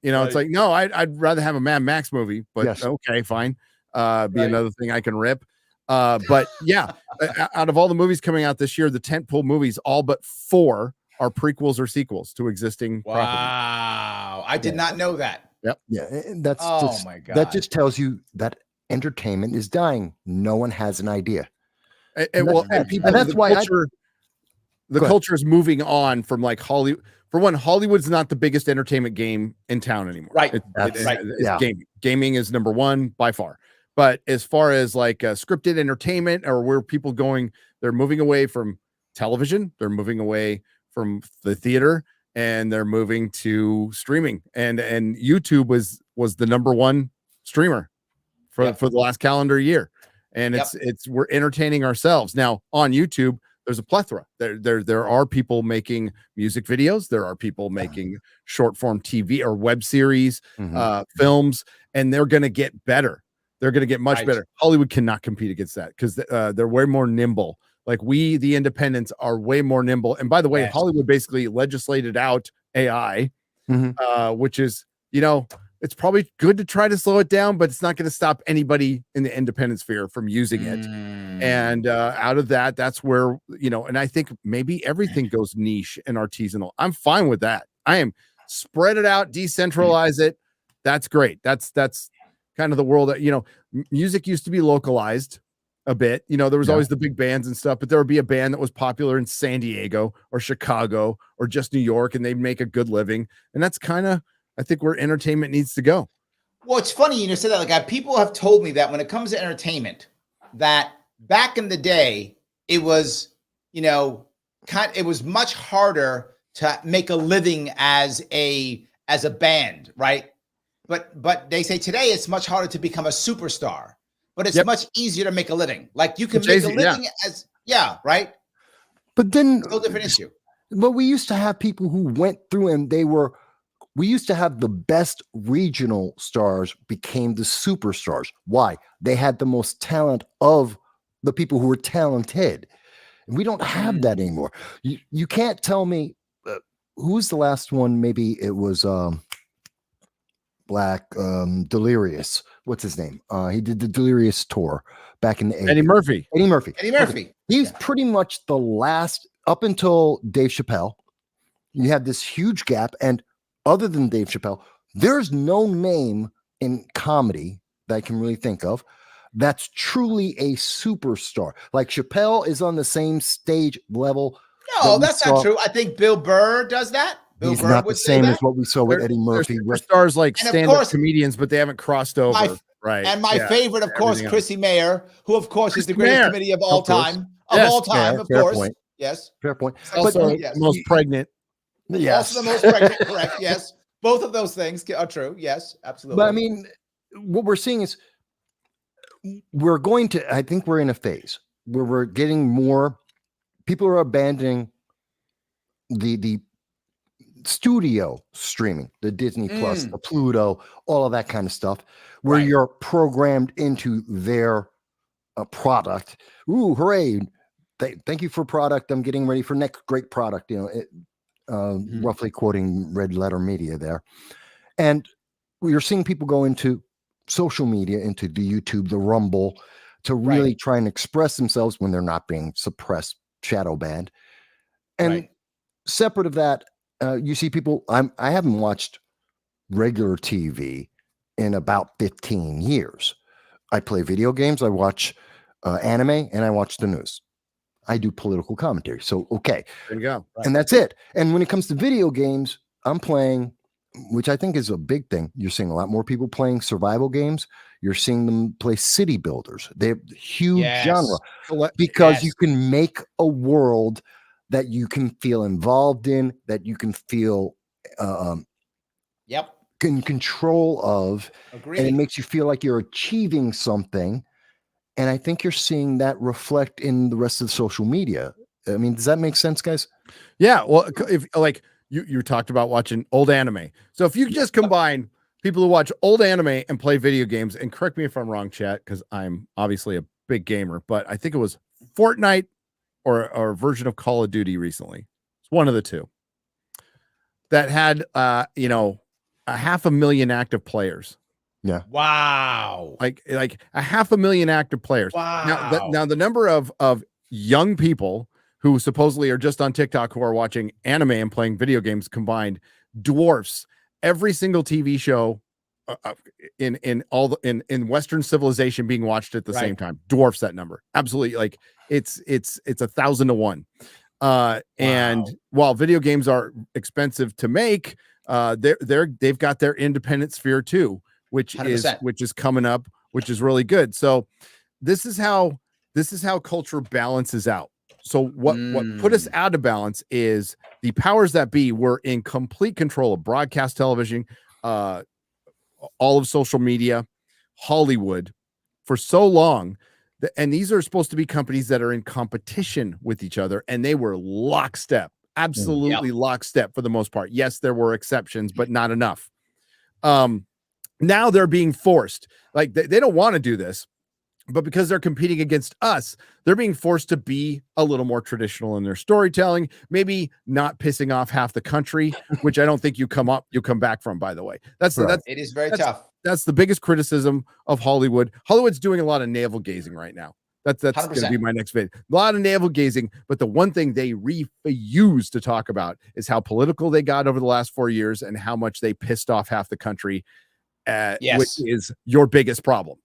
It's like no, I'd rather have a Mad Max movie, but okay, fine. Be another thing I can rip. But yeah, out of all the movies coming out this year, the tentpole movies, all but 4 are prequels or sequels to existing properties. Wow, I did not know that. Yep. Yeah, that's my God. That just tells you that entertainment is dying. No one has an idea. That's why the culture is moving on from like Hollywood. For one, Hollywood's not the biggest entertainment game in town anymore. Right. It's gaming. Gaming is number 1 by far. But as far as like scripted entertainment or where people going, they're moving away from television. They're moving away from the theater and they're moving to streaming. And YouTube was the number 1 streamer for the last calendar year. And we're entertaining ourselves. Now on YouTube, there's a plethora. There are people making music videos. There are people making short form TV or web series, films, and they're going to get better. They're going to get much better. Hollywood cannot compete against that because they're way more nimble. Like we, the independents, are way more nimble. And by the way, Hollywood basically legislated out AI, which is, it's probably good to try to slow it down, but it's not going to stop anybody in the independent sphere from using it. And out of that, that's where, and I think maybe everything goes niche and artisanal. I'm fine with that. I am spread it out, decentralize it. That's great. That's kind of the world that, music used to be localized a bit. There was always the big bands and stuff, but there would be a band that was popular in San Diego or Chicago or just New York, and they'd make a good living. And that's kind of, I think, where entertainment needs to go. Well, it's funny you say that. Like, people have told me that when it comes to entertainment, that back in the day, it was, it was much harder to make a living as a band, right? But they say today it's much harder to become a superstar, but it's much easier to make a living. Like, you can make a living as, right? But then, no different issue. But we used to have people who went through and we used to have the best regional stars became the superstars. Why? They had the most talent of the people who were talented. And we don't have that anymore. You can't tell me who's the last one. Maybe it was Black Delirious. What's his name? He did the Delirious tour back in the 80s. Eddie Murphy. He's pretty much the last, up until Dave Chappelle. You had this huge gap, and other than Dave Chappelle, there's no name in comedy that I can really think of that's truly a superstar. Like, Chappelle is on the same stage level. No, that's not true. I think Bill Burr does that. He's not the same as what we saw with Eddie Murphy. Superstars like stand-up comedians, but they haven't crossed over. Right. And my favorite, of course, Chrissy Mayer, who, of course, is the greatest comedian of all time. Of course. Point. Yes. Fair point. Also, most pregnant. Yes. Also the most pregnant, correct. Yes. Both of those things are true. Yes, absolutely. But I mean, what we're seeing is I think we're in a phase where we're getting more, people are abandoning the studio streaming, the Disney Plus, the Pluto, all of that kind of stuff, where you're programmed into their product. Ooh, hooray. Thank you for product. I'm getting ready for next great product, roughly quoting Red Letter Media there. And we're seeing people go into social media, into the YouTube, the Rumble, to really try and express themselves when they're not being suppressed, shadow banned. And separate of that, you see people, I haven't watched regular TV in about 15 years. I play video games, I watch anime, and I watch the news. I do political commentary. So, okay. There you go. And that's it. And when it comes to video games, I'm playing, which I think is a big thing. You're seeing a lot more people playing survival games. You're seeing them play city builders. They have huge genre because you can make a world that you can feel involved in, that you can feel in control of. Agreed. And it makes you feel like you're achieving something. And I think you're seeing that reflect in the rest of the social media. I mean, does that make sense, guys? Yeah. Well, if like you talked about watching old anime. So if you just combine people who watch old anime and play video games, and correct me if I'm wrong, chat, because I'm obviously a big gamer, but I think it was Fortnite or a version of Call of Duty recently. It's one of the two that had, 500,000 active players. Yeah. Wow. Like 500,000 active players. Wow. Now the number of young people who supposedly are just on TikTok who are watching anime and playing video games combined dwarfs every single TV show in Western civilization being watched at the same time. Dwarfs that number. Absolutely. Like it's 1,000 to 1. And while video games are expensive to make, they've got their independent sphere too, which 100%. is coming up, which is really good. So this is how culture balances out. So what put us out of balance is the powers that be were in complete control of broadcast television, all of social media, Hollywood for so long. And these are supposed to be companies that are in competition with each other, and they were lockstep, absolutely lockstep for the most part. Yes, there were exceptions, but not enough. Now they're being forced. Like they don't want to do this, But because they're competing against us, they're being forced to be a little more traditional in their storytelling, maybe not pissing off half the country, which I don't think you come back from, by the way. It is very tough. That's the biggest criticism of Hollywood. Hollywood's doing a lot of navel gazing right now. That's going to be my next vid. A lot of navel gazing, but the one thing they refuse to talk about is how political they got over the last 4 years and how much they pissed off half the country, which is your biggest problem.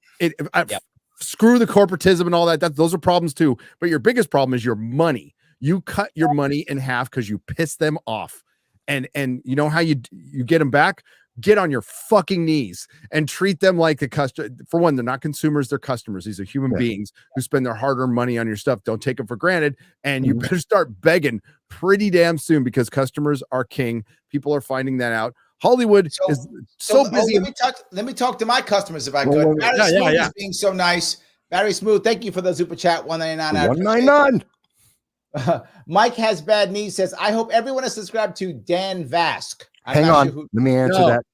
Screw the corporatism and all that. Those are problems too. But your biggest problem is your money. You cut your money in half because you piss them off. And you know how you get them back? Get on your fucking knees and treat them like a customer. For one, they're not consumers, they're customers. These are human beings who spend their hard-earned money on your stuff. Don't take them for granted. And you better start begging pretty damn soon, because customers are king. People are finding that out. Hollywood is so busy. Let me talk to my customers if I could. Barry Smooth is being so nice. Barry Smooth, thank you for the super chat. $1.99. $1.99. Mike has bad knees. Says, I hope everyone is subscribed to Dan Vask. Hang on. Let me answer that.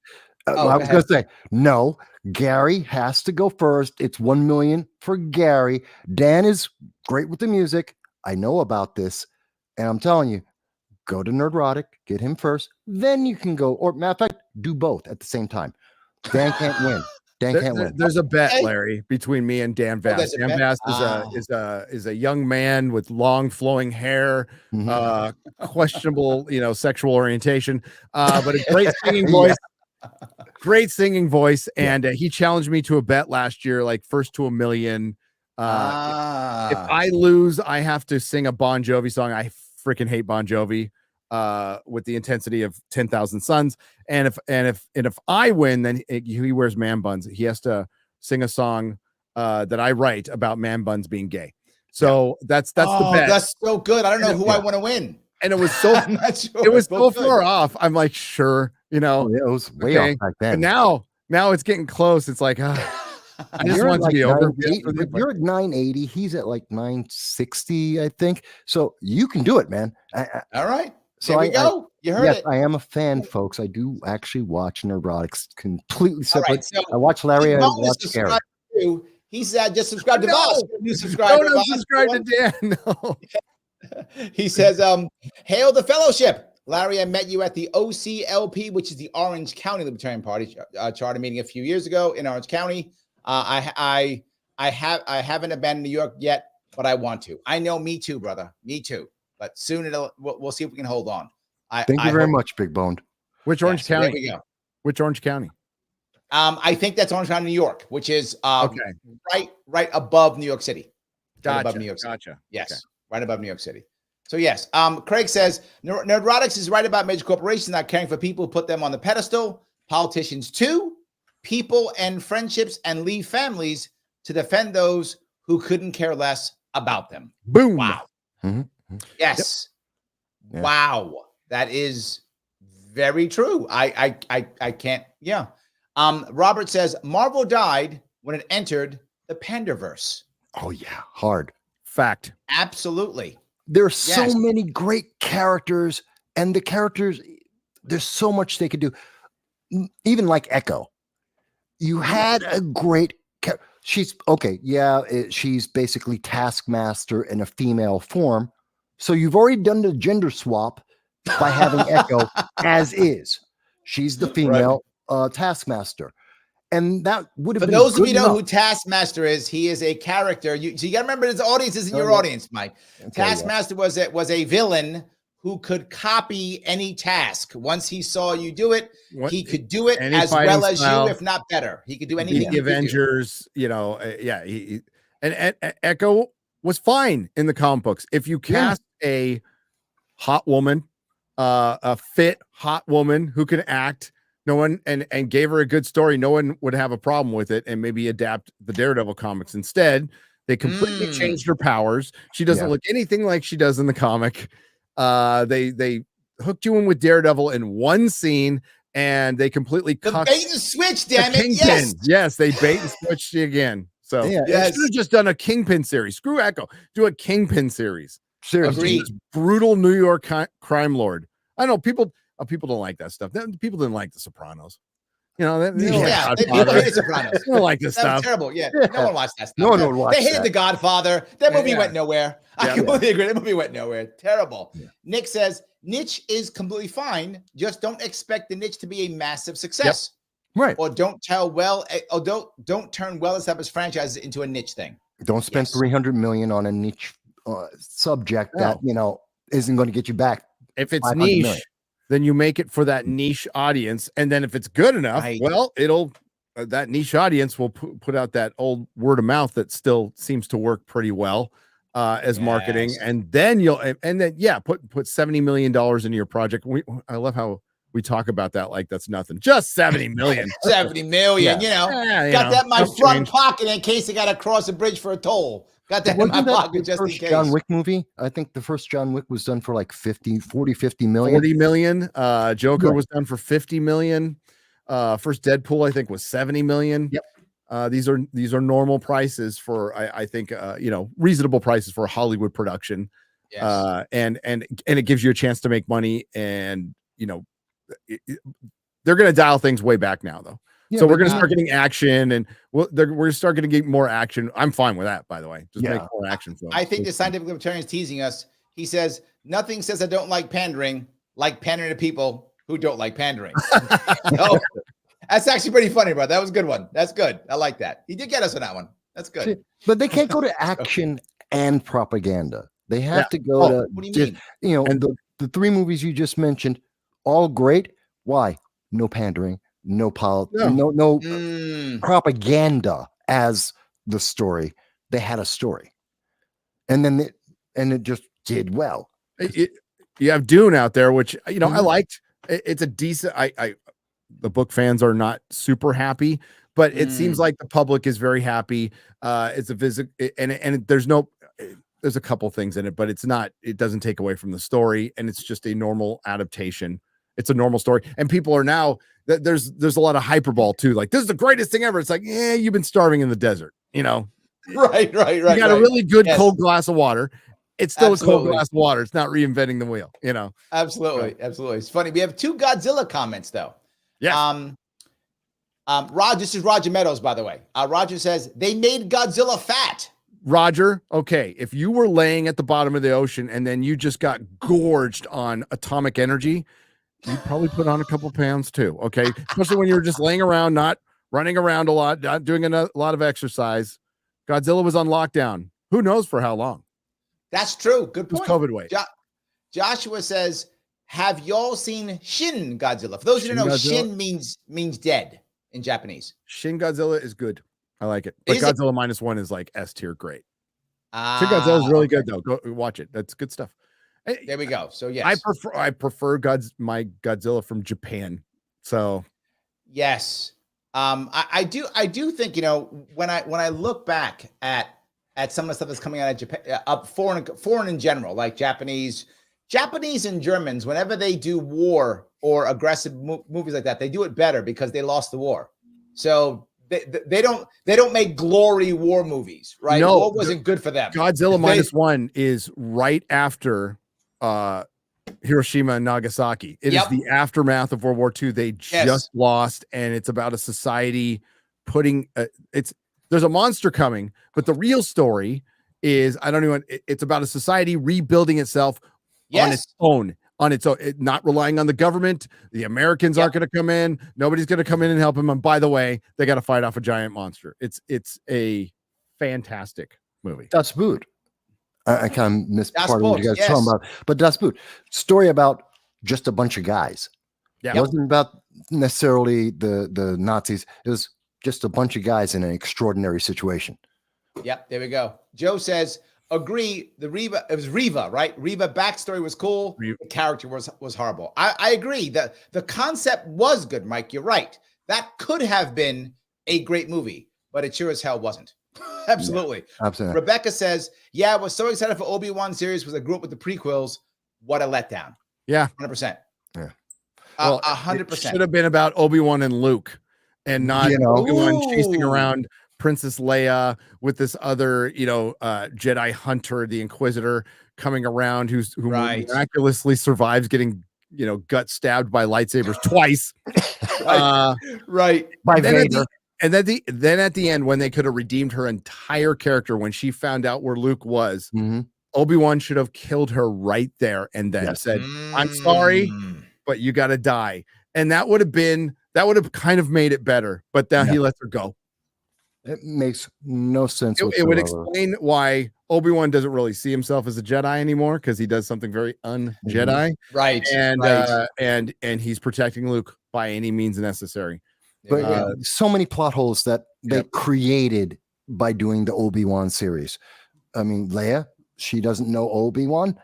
I was going to say, no, Gary has to go first. It's 1 million for Gary. Dan is great with the music. I know about this. And I'm telling you, go to Nerdrotic, get him first. Then you can go, or matter of fact, do both at the same time. Dan can't win. Can't win. There's a bet, Larry, between me and Dan Vass. Dan Vass is a young man with long flowing hair, questionable, sexual orientation, but a great singing voice. Great singing voice, and he challenged me to a bet last year, like first to 1 million. If I lose, I have to sing a Bon Jovi song. I freaking hate Bon Jovi. With the intensity of 10,000 Suns, and if I win, then he wears man buns. He has to sing a song that I write about man buns being gay. So that's the bet. That's so good. I don't know who I want to win. And it was so it was so far off. I'm like, sure, it was way off back then. And now it's getting close. It's like, I just want to be over. You're at 980. He's at like 960, I think. So you can do it, man. All right. So there we go. You heard it. I am a fan, folks. I do actually watch Nerdrotics completely separate. Right, so I watch Larry. I watch Gary. He said, just subscribe to Voss. You subscribe to Voss. Subscribe to Dan. No. He says, hail the fellowship. Larry, I met you at the OCLP, which is the Orange County Libertarian Party charter meeting a few years ago in Orange County. I haven't abandoned New York yet, but I want to. I know, me too, brother. Me too. But soon we'll see if we can hold on. Thank you very much, Big Boned. Which Orange County? There we go. Which Orange County? I think that's Orange County, New York, which is right above New York City. Gotcha. Right above New York City. Gotcha. Yes, okay. Right above New York City. So yes, Craig says Nerdrotics is right about major corporations not caring for people who put them on the pedestal. Politicians too. People and friendships, and leave families to defend those who couldn't care less about them. Boom. Wow. Mm-hmm. Yes. Yep. Wow. That is very true. I can't. Yeah. Robert says Marvel died when it entered the Panderverse. Oh yeah. Hard. Fact. Absolutely. There's so many great characters, and the characters, there's so much they could do. Even like Echo. You had a great she's okay. Yeah. She's basically Taskmaster in a female form. So you've already done the gender swap by having Echo as is. She's the female Taskmaster. And that would have been. For those of you know who Taskmaster is, he is a character. So you got to remember, his audience isn't your audience, Mike. Okay, Taskmaster was a villain who could copy any task. Once he saw you do it, he could do it as well as you, if not better. He could do anything. The Avengers, and Echo was fine in the comic books. If you cast a hot woman, a fit hot woman who can act, no one and gave her a good story, no one would have a problem with it, and maybe adapt the Daredevil comics. Instead, they completely changed her powers. She doesn't look anything like she does in the comic. They hooked you in with Daredevil in one scene, and they completely cut bait and switch. Damn it! Yes, they bait and switched you again. So should have just done a Kingpin series. Screw Echo. Do a Kingpin series. Seriously, brutal New York crime lord. I know people don't like that stuff. People didn't like The Sopranos. You know, people hated Sopranos. They don't like this That was stuff. terrible. Yeah, no one watched that stuff. No one watched They hated that. The Godfather. That movie Yeah. went nowhere. I Yeah. completely agree. That movie went nowhere. Terrible. Yeah. Nick says niche is completely fine. Just don't expect the niche to be a massive success. Right. Or don't turn well-established franchises into a niche thing. Don't spend Yes. 300 million on a niche subject No. that, you know, isn't going to get you back. If it's 500 niche, million. then you make it for that niche audience, and then if it's good enough, Right. well, it'll that niche audience will put out that old word of mouth that still seems to work pretty well as marketing, Yes. and then put $70 million into your project. I love how we talk about that like that's nothing. Just 70 million. 70 million, Yeah. Got that in my chump front change. pocket in case I got to cross a bridge for a toll. Got that in my Wasn't that pocket the just in first case. John Wick movie? I think the first John Wick was done for like 50 million. 40 million. Joker Right. was done for 50 million. First Deadpool, I think, was 70 million. Yep. These are normal prices for I think reasonable prices for a Hollywood production. Yes. And it gives you a chance to make money, and they're going to dial things way back now though. Yeah, So we're but going to start getting action, and we're going to start getting more action. I'm fine with that, by the way. Just Yeah. make more action films. I think the scientific libertarian is teasing us. He says, nothing says I don't like pandering to people who don't like pandering. So, that's actually pretty funny, bro. That was a good one. That's good. I like that. He did get us on that one. That's good. See, but they can't go to action and propaganda. They have to go to, What do you just, mean? And the three movies you just mentioned, all great. Why? No pandering, no politics, no Mm. propaganda as the story. They had a story, and then it just did well. You have Dune out there, which I Mhm. liked. It's a decent. The book fans are not super happy, but it seems like the public is very happy. It's a visit, and there's a couple things in it, but it's not. It doesn't take away from the story, and it's just a normal adaptation. It's a normal story, and people are now. There's a lot of hyperbole too. Like, this is the greatest thing ever. It's like, you've been starving in the desert. Right. You got a really good cold glass of water. It's still a cold Absolutely. glass of water. It's not reinventing the wheel. Absolutely. It's funny. We have two Godzilla comments, though. Yeah. This is Roger Meadows, by the way. Roger says they made Godzilla fat. Roger, okay, if you were laying at the bottom of the ocean and then you just got gorged on atomic energy, you'd probably put on a couple pounds too, okay? Especially when you were just laying around, not running around a lot, not doing a lot of exercise. Godzilla was on lockdown. Who knows for how long? That's true. Good It was point. COVID weight. Joshua says, have y'all seen Shin Godzilla? For those who don't know, Shin Shin means dead in Japanese. Shin Godzilla is good. I like it. But Is it? Godzilla -1 is like S tier great. Shin Godzilla is really good though. Go watch it. That's good stuff. There we go. So yes. I prefer my Godzilla from Japan. So Yes. I do think, when I look back at some of the stuff that's coming out of Japan, foreign in general, like Japanese and Germans, whenever they do war or aggressive movies like that, they do it better because they lost the war. So they don't make glory war movies, right? No, War wasn't good for them. Godzilla -1 is right after Hiroshima and Nagasaki. It is the aftermath of World War II. They just lost, and it's about a society putting there's a monster coming, but the real story is it's about a society rebuilding itself on its own, not relying on the government. The Americans aren't going to come in. Nobody's going to come in and help them. And by the way, they got to fight off a giant monster. It's a fantastic movie. Das Boot. I kind of missed Das part of what Boot, you guys were talking about, but Das Boot, story about just a bunch of guys. Yeah. It wasn't about necessarily the Nazis. It was just a bunch of guys in an extraordinary situation. Yep, there we go. Joe says, agree. It was Reva, right? Reva backstory was cool. The character was horrible. I agree that the concept was good, Mike. You're right. That could have been a great movie, but it sure as hell wasn't. Absolutely. Yeah, absolutely. Rebecca says, I was so excited for Obi-Wan series because I grew up with the prequels. What a letdown. Yeah. 100%. Yeah. 100%. It should have been about Obi-Wan and Luke and not Obi-Wan chasing around Princess Leia with this other, Jedi hunter, the Inquisitor, coming around who miraculously survives getting gut stabbed by lightsabers twice. Right. By Then Vader. then at the end, when they could have redeemed her entire character, when she found out where Luke was, Mhm. Obi-Wan should have killed her right there and then Yes. said, I'm sorry, but you got to die. And that would have kind of made it better. But now he lets her go. It makes no sense. It would explain why Obi-Wan doesn't really see himself as a Jedi anymore, because he does something very un-Jedi. Right. And he's protecting Luke by any means necessary. But so many plot holes that they created by doing the Obi-Wan series. I mean, Leia, she doesn't know Obi-Wan.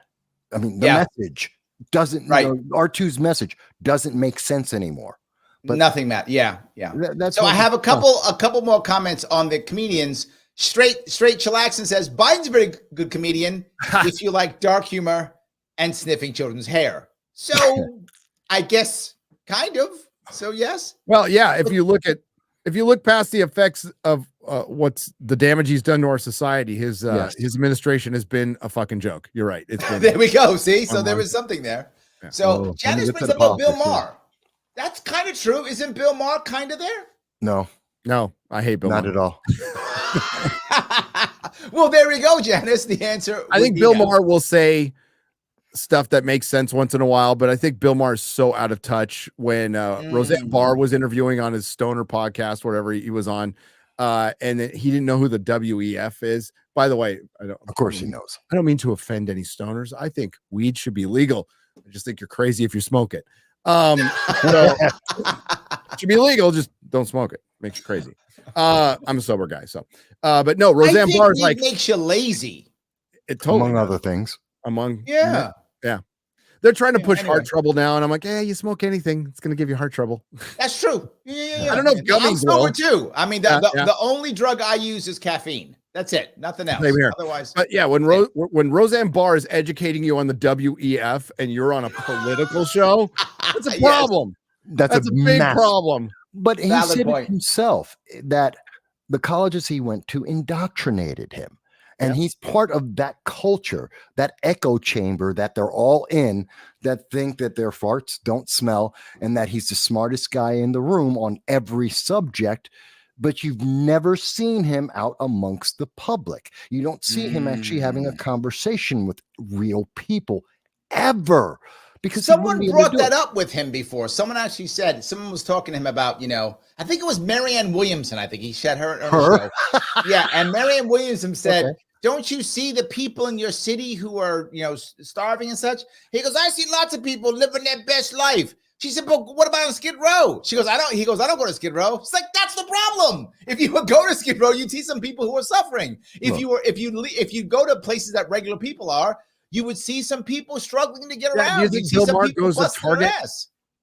I mean, the message doesn't, R2's message doesn't make sense anymore. But nothing, Matt. Yeah. That's so I have a couple more comments on the comedians. Straight Chillaxin says Biden's a very good comedian if you like dark humor and sniffing children's hair. So I guess kind of. So yes. Well, yeah. If you look past the effects of what's the damage he's done to our society, his administration has been a fucking joke. You're right. It's been there we go. See, so there was something there. Yeah. So Janice brings up about Bill Maher. That's kind of true. Isn't Bill Maher kind of there? No, I hate Bill Maher. Not at all. Well, there we go, Janice. The answer. I think Bill Maher will say stuff that makes sense once in a while, but I think Bill Maher is so out of touch. When Roseanne Barr was interviewing on his stoner podcast, whatever he was on, and he didn't know who the WEF is. By the way, of course he knows. I don't mean to offend any stoners. I think weed should be legal. I just think you're crazy if you smoke it. So it should be legal. Just don't smoke it. Makes you crazy. I'm a sober guy, so. But no, Roseanne Barr is like makes you lazy. It totally among other things. Yeah. They're trying to push heart trouble now, and I'm like, you smoke anything, it's going to give you heart trouble. That's true. Yeah. I don't know if gummies will too. I mean, the only drug I use is caffeine. That's it. Nothing else. Same here. Otherwise, but yeah, when Roseanne Barr is educating you on the WEF and you're on a political show, that's a problem. That's a big problem. But he said it himself that the colleges he went to indoctrinated him. And he's part of that culture, that echo chamber that they're all in, that think that their farts don't smell and that he's the smartest guy in the room on every subject. But you've never seen him out amongst the public. You don't see him actually having a conversation with real people ever. Because someone brought that up with him before. Someone actually said, someone was talking to him about, I think it was Marianne Williamson. I think he said her. Yeah. And Marianne Williamson said, don't you see the people in your city who are, starving and such? He goes, I see lots of people living their best life. She said, but what about on Skid Row? She goes, I don't go to Skid Row. It's like, that's the problem. If you would go to Skid Row, you'd see some people who are suffering. If you go to places that regular people are, you would see some people struggling to get around. Do you think Bill Maher goes to Target?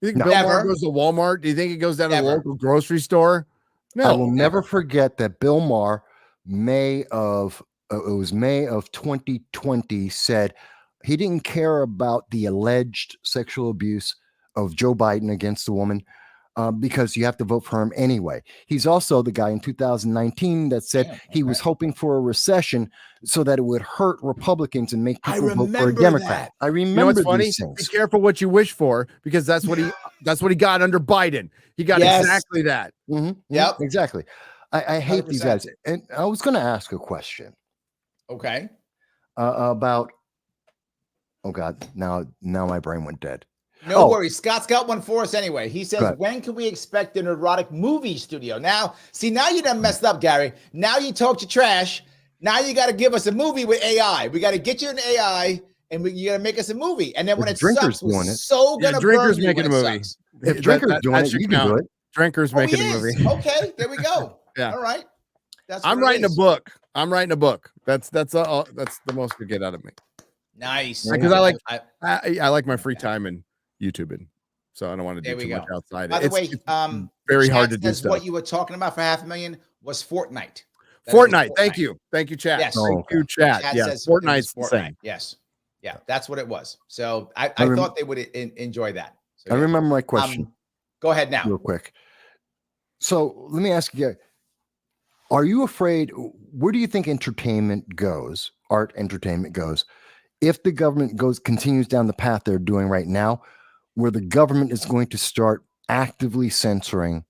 Do you think Bill Maher goes to Walmart? Do you think he goes down to the local grocery store? No. I will never forget that Bill Maher, May of 2020, said he didn't care about the alleged sexual abuse of Joe Biden against the woman because you have to vote for him anyway. He's also the guy in 2019 that said he was hoping for a recession so that it would hurt Republicans and make people vote for a Democrat. I remember what's funny? These things. Be careful what you wish for, because that's what he got under Biden. He got exactly that. Yep, exactly. I hate 100%. These guys. And I was going to ask a question. Okay. About, oh God, now my brain went dead. No worries. Scott's got one for us anyway. He says, when can we expect the Nerdrotic movie studio? Now you done messed up, Gary. Now you talked your trash. Now you got to give us a movie with AI. We got to get you an AI, and you got to make us a movie. And then when it sucks, we're so going to Drinker's making a movie. If Drinker's doing it, you can do it. Drinker's making a movie. Okay, there we go. All right. I'm writing a book. That's the most you get out of me. Nice. Because I like my free time and YouTubing, so I don't want to do too much outside. By the way, very hard to do stuff. What you were talking about for $500,000 was Fortnite. Fortnite. Thank you, chat. Yes. Thank you, chat. Fortnite's the same. Yes. Yeah, that's what it was. So I thought they would enjoy that. So, I remember my question. Go ahead now, real quick. So let me ask you: are you afraid? Where do you think entertainment goes? Art entertainment goes if the government continues down the path they're doing right now, where the government is going to start actively censoring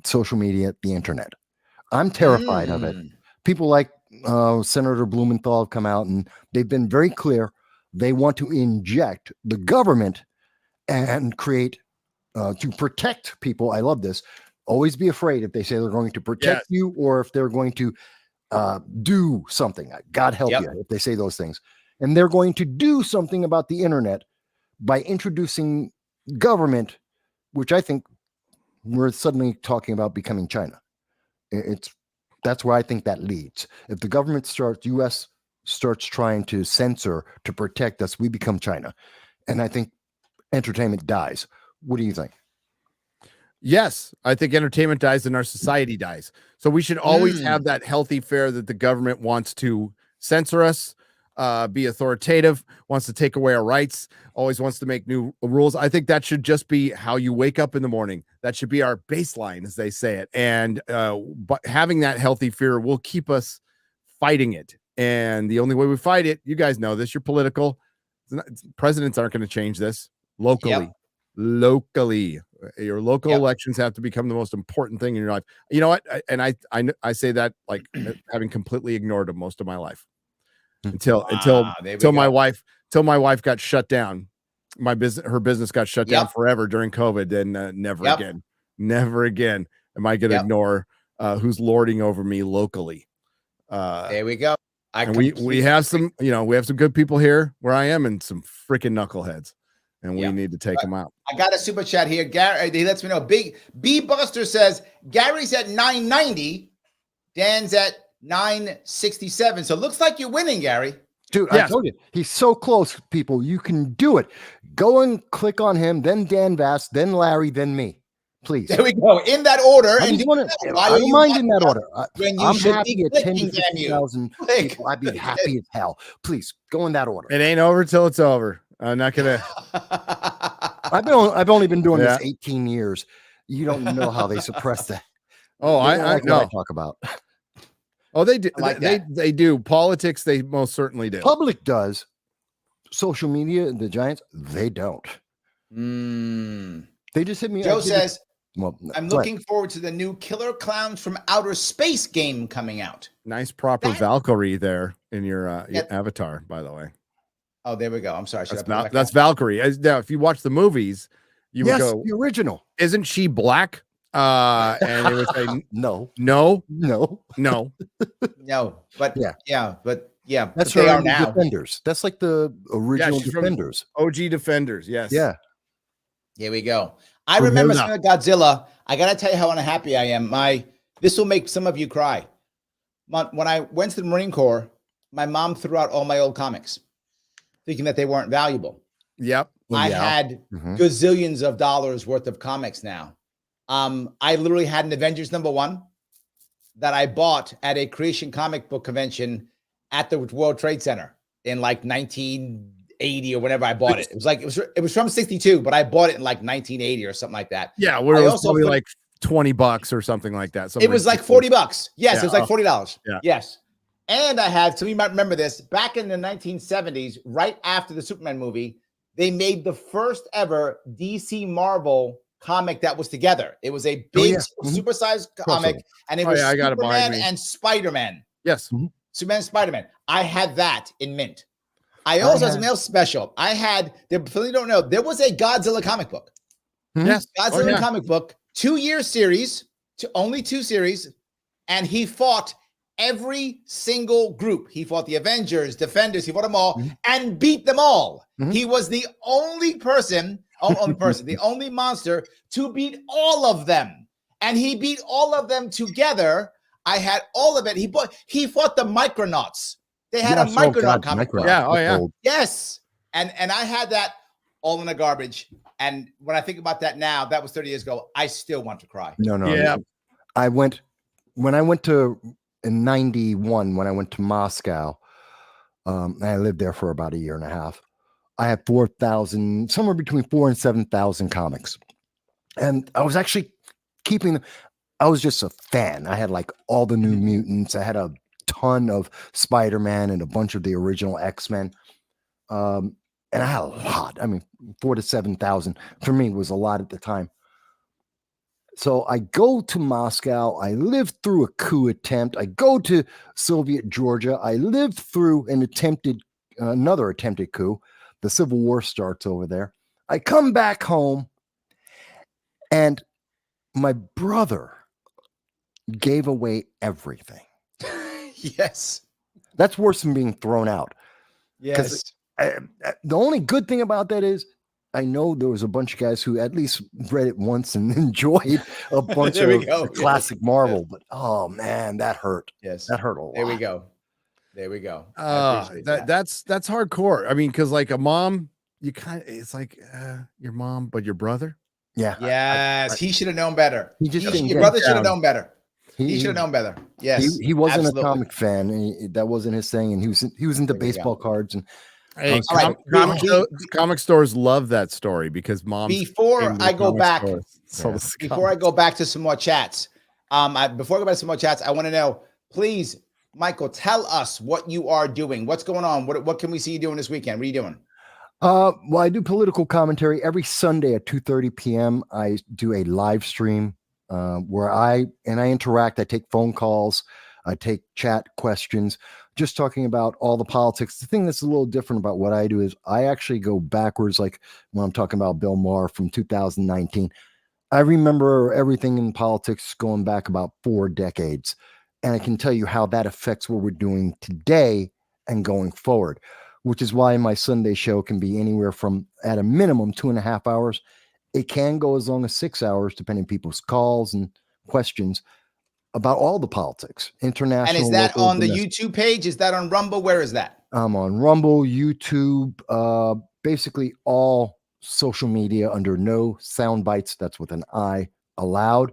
social media, the internet. I'm terrified of it. People like Senator Blumenthal have come out and they've been very clear. They want to inject the government and create to protect people. I love this. Always be afraid if they say they're going to protect you or if they're going to do something. God help you if they say those things. And they're going to do something about the internet by introducing government, which I think we're suddenly talking about becoming China. That's where I think that leads. If the government U.S. starts trying to censor to protect us, we become China. And I think entertainment dies. What do you think? Yes, I think entertainment dies and our society dies. So we should always have that healthy fear that the government wants to censor us, be authoritative, wants to take away our rights, always wants to make new rules. I think that should just be how you wake up in the morning. That should be our baseline, as they say it. And but having that healthy fear will keep us fighting it. And the only way we fight it, you guys know this, you're political. Presidents aren't going to change this locally. Locally, your local elections have to become the most important thing in your life. You know what? I say that like having completely ignored them most of my life until my wife got shut down. Her business got shut down forever during COVID, and never again am I going to ignore who's lording over me locally. There we go. We have some good people here where I am, and some freaking knuckleheads. And we need to take them out. I got a super chat here. Gary, he lets me know. Big B Buster says Gary's at 990, Dan's at 967. So it looks like you're winning, Gary. Dude, I told you, he's so close, people. You can do it. Go and click on him, then Dan Vass, then Larry, then me. Please. There we go. In that order. I don't mind in that order. I'm happy at 10 to 50,000 people. I'd be happy as hell. Please, go in that order. It ain't over till it's over. I'm not gonna. I've only been doing this 18 years. You don't know how they suppress that. Oh, I know. I talk about. Oh, they do. They do politics. They most certainly do. Public does. Social media, the giants, they don't. They just hit me. Joe says, "I'm looking forward to the new Killer Clowns from Outer Space game coming out." Nice, proper Valkyrie there in your avatar, by the way. Oh, there we go. I'm sorry. That's Valkyrie. Now, if you watch the movies, you would go, the original. Isn't she black? And it would say no. But that's they are now Defenders. That's like the original Defenders. OG Defenders. Yes. Yeah. Here we go. I remember some of Godzilla. I gotta tell you how unhappy I am. This will make some of you cry. When I went to the Marine Corps, my mom threw out all my old comics, thinking that they weren't valuable. Yep. I had gazillions of dollars worth of comics now. I literally had an Avengers #1 that I bought at a Creation comic book convention at the World Trade Center in like 1980 or whenever I bought it. It was from 62, but I bought it in like 1980 or something like that. Yeah, where it was probably like $20 or something like that. It was like $40. Yes, it was like $40. Yeah. Yes. And I had, so you might remember this, back in the 1970s, right after the Superman movie, they made the first ever DC Marvel comic that was together. It was a big supersized comic, and it was Superman and Spider-Man. Yes. Superman and Spider-Man. I had that in mint. I also had something else special. I had, for you don't know, there was a Godzilla comic book. Yes. Godzilla comic book, 2-year series, only 2 series, and he fought every single group. He fought the Avengers, Defenders, he fought them all and beat them all. He was the only the only monster to beat all of them. And he beat all of them together. I had all of it. He fought the Micronauts. They had a Micronaut comic book. Yes. And I had that all in the garbage. And when I think about that now, that was 30 years ago, I still want to cry. No. Yeah. When I went to in 91, when I went to Moscow, I lived there for about 1.5 years. I had 4,000, somewhere between 4,000 and 7,000 comics. And I was actually keeping them. I was just a fan. I had like all the New Mutants. I had a ton of Spider-Man and a bunch of the original X-Men. and I had a lot. I mean, 4,000 to 7,000 for me was a lot at the time. So I go to Moscow. I lived through a coup attempt. I go to Soviet Georgia. I lived through another attempted coup. The Civil War starts over there. I come back home, and my brother gave away everything. Yes. That's worse than being thrown out. Yes. The only good thing about that is I know there was a bunch of guys who at least read it once and enjoyed a bunch of classic Marvel. Yes. But oh man, that hurt. Yes, that hurt a lot. There we go. There we go. That's hardcore. I mean, because like a mom, you kind of it's like your mom, but your brother. Yeah. Yes, he should have known better. Your brother should have known better. He should have known better. Yes, he wasn't a comic fan. That wasn't his thing, and he was into baseball cards and. Hey, comic stores love that story because moms. Before I go back to some more chats, I want to know, please, Michael, tell us what you are doing. What's going on? What can we see you doing this weekend? What are you doing? Well, I do political commentary every Sunday at 2:30 p.m. I do a live stream where I interact. I take phone calls. I take chat questions, just talking about all the politics. The thing that's a little different about what I do is I actually go backwards. Like when I'm talking about Bill Maher from 2019, I remember everything in politics going back about 4 decades. And I can tell you how that affects what we're doing today and going forward, which is why my Sunday show can be anywhere from, at a minimum, 2.5 hours. It can go as long as 6 hours, depending on people's calls and questions about all the politics, international. And is that on the YouTube page? Is that on Rumble? Where is that? I'm on Rumble, YouTube, basically all social media under No Soundbites. That's with an I, Allowed.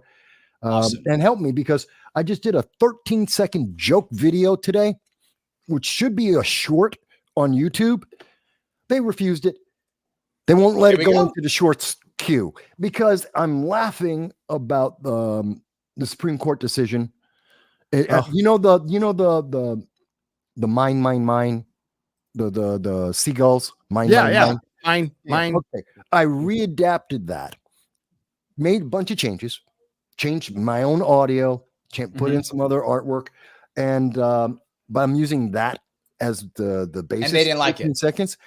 Awesome. And help me because I just did a 13-second joke video today, which should be a short on YouTube. They refused it. They won't let it go into the shorts queue because I'm laughing about the Supreme Court decision. The mine, the seagulls, mine. Okay. I readapted that, made a bunch of changes, changed my own audio, put in some other artwork, and but I'm using that as the basis. And they didn't like it. Seconds.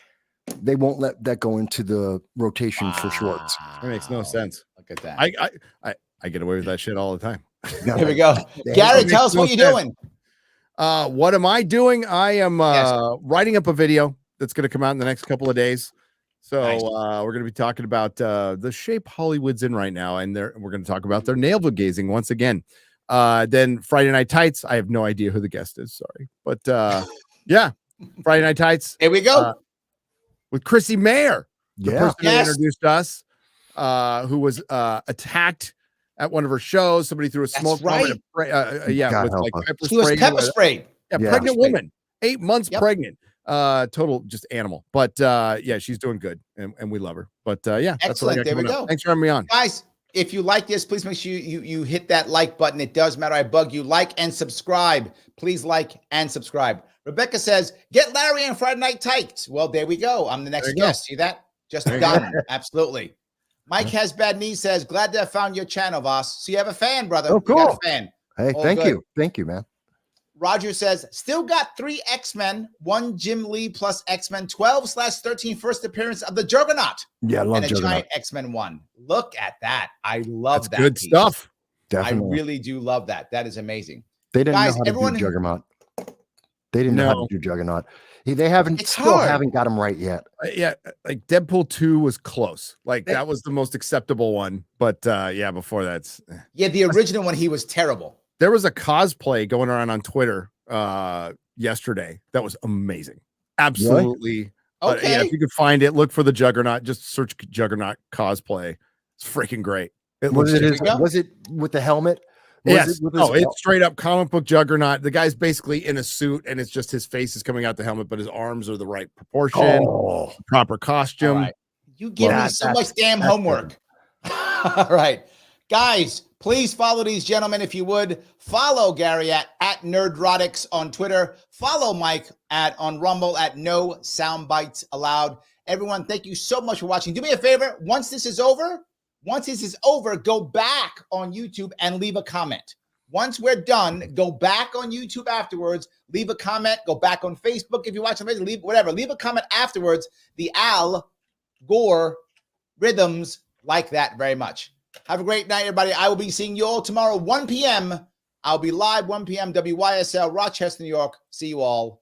They won't let that go into the rotation for shorts. That makes no sense. Look at that. I get away with that shit all the time. Here we go. Gary, tell us what you're doing. What am I doing? I am writing up a video that's going to come out in the next couple of days. So we're going to be talking about the shape Hollywood's in right now, and we're going to talk about their navel gazing once again. Then Friday Night Tights. I have no idea who the guest is. Sorry, but yeah, Friday Night Tights. Here we go with Chrissy Mayer, the person who introduced us, who was attacked at one of her shows. Somebody threw a smoke bomb. With like pepper spray. She was pepper sprayed. Yeah, pregnant woman, 8 months pregnant. Total just animal. But yeah, she's doing good, and we love her. But yeah, that's what I got. There we go. Thanks for having me on, guys. If you like this, please make sure you hit that like button. It does matter. I bug you. Like and subscribe. Please like and subscribe. Rebecca says, "Get Larry on Friday Night Tights." Well, there we go. I'm the next guest. See that? Just done. Absolutely. Mike Has Bad Knees says, "Glad to have found your channel, Voss. So you have a fan, brother. Oh, cool. You got a fan. Hey, thank you. Thank you, man. Roger says, still got 3 X-Men, 1 Jim Lee plus X-Men 12/13 first appearance of the Juggernaut. Yeah, I love and a Juggernaut. Giant X-Men 1. Look at that. I love that. Good stuff. Definitely. I really do love that. That is amazing. They didn't know how to do Juggernaut. They didn't know how to do Juggernaut. They haven't got him right yet. Yeah, like Deadpool 2 was close. Like that was the most acceptable one. But yeah, before that's the original one, he was terrible. There was a cosplay going around on Twitter yesterday that was amazing. Absolutely. Really? Okay. Yeah, if you could find it, look for the Juggernaut. Just search Juggernaut cosplay. It's freaking great. Was it with the helmet? Yes. It's straight up comic book Juggernaut. The guy's basically in a suit, and it's just his face is coming out the helmet, but his arms are the right proportion, proper costume. Right. You give me so much damn homework. All right. Guys, please follow these gentlemen if you would. Follow Gary at Nerdrotics on Twitter. Follow Mike on Rumble at No Soundbites Allowed. Everyone, thank you so much for watching. Do me a favor. Once this is over, go back on YouTube and leave a comment. Once we're done, go back on YouTube afterwards, leave a comment, go back on Facebook. If you're watching Facebook, leave a comment afterwards. The Al Gore rhythms like that very much. Have a great night, everybody. I will be seeing you all tomorrow, 1 p.m. I'll be live 1 p.m. WYSL, Rochester, New York. See you all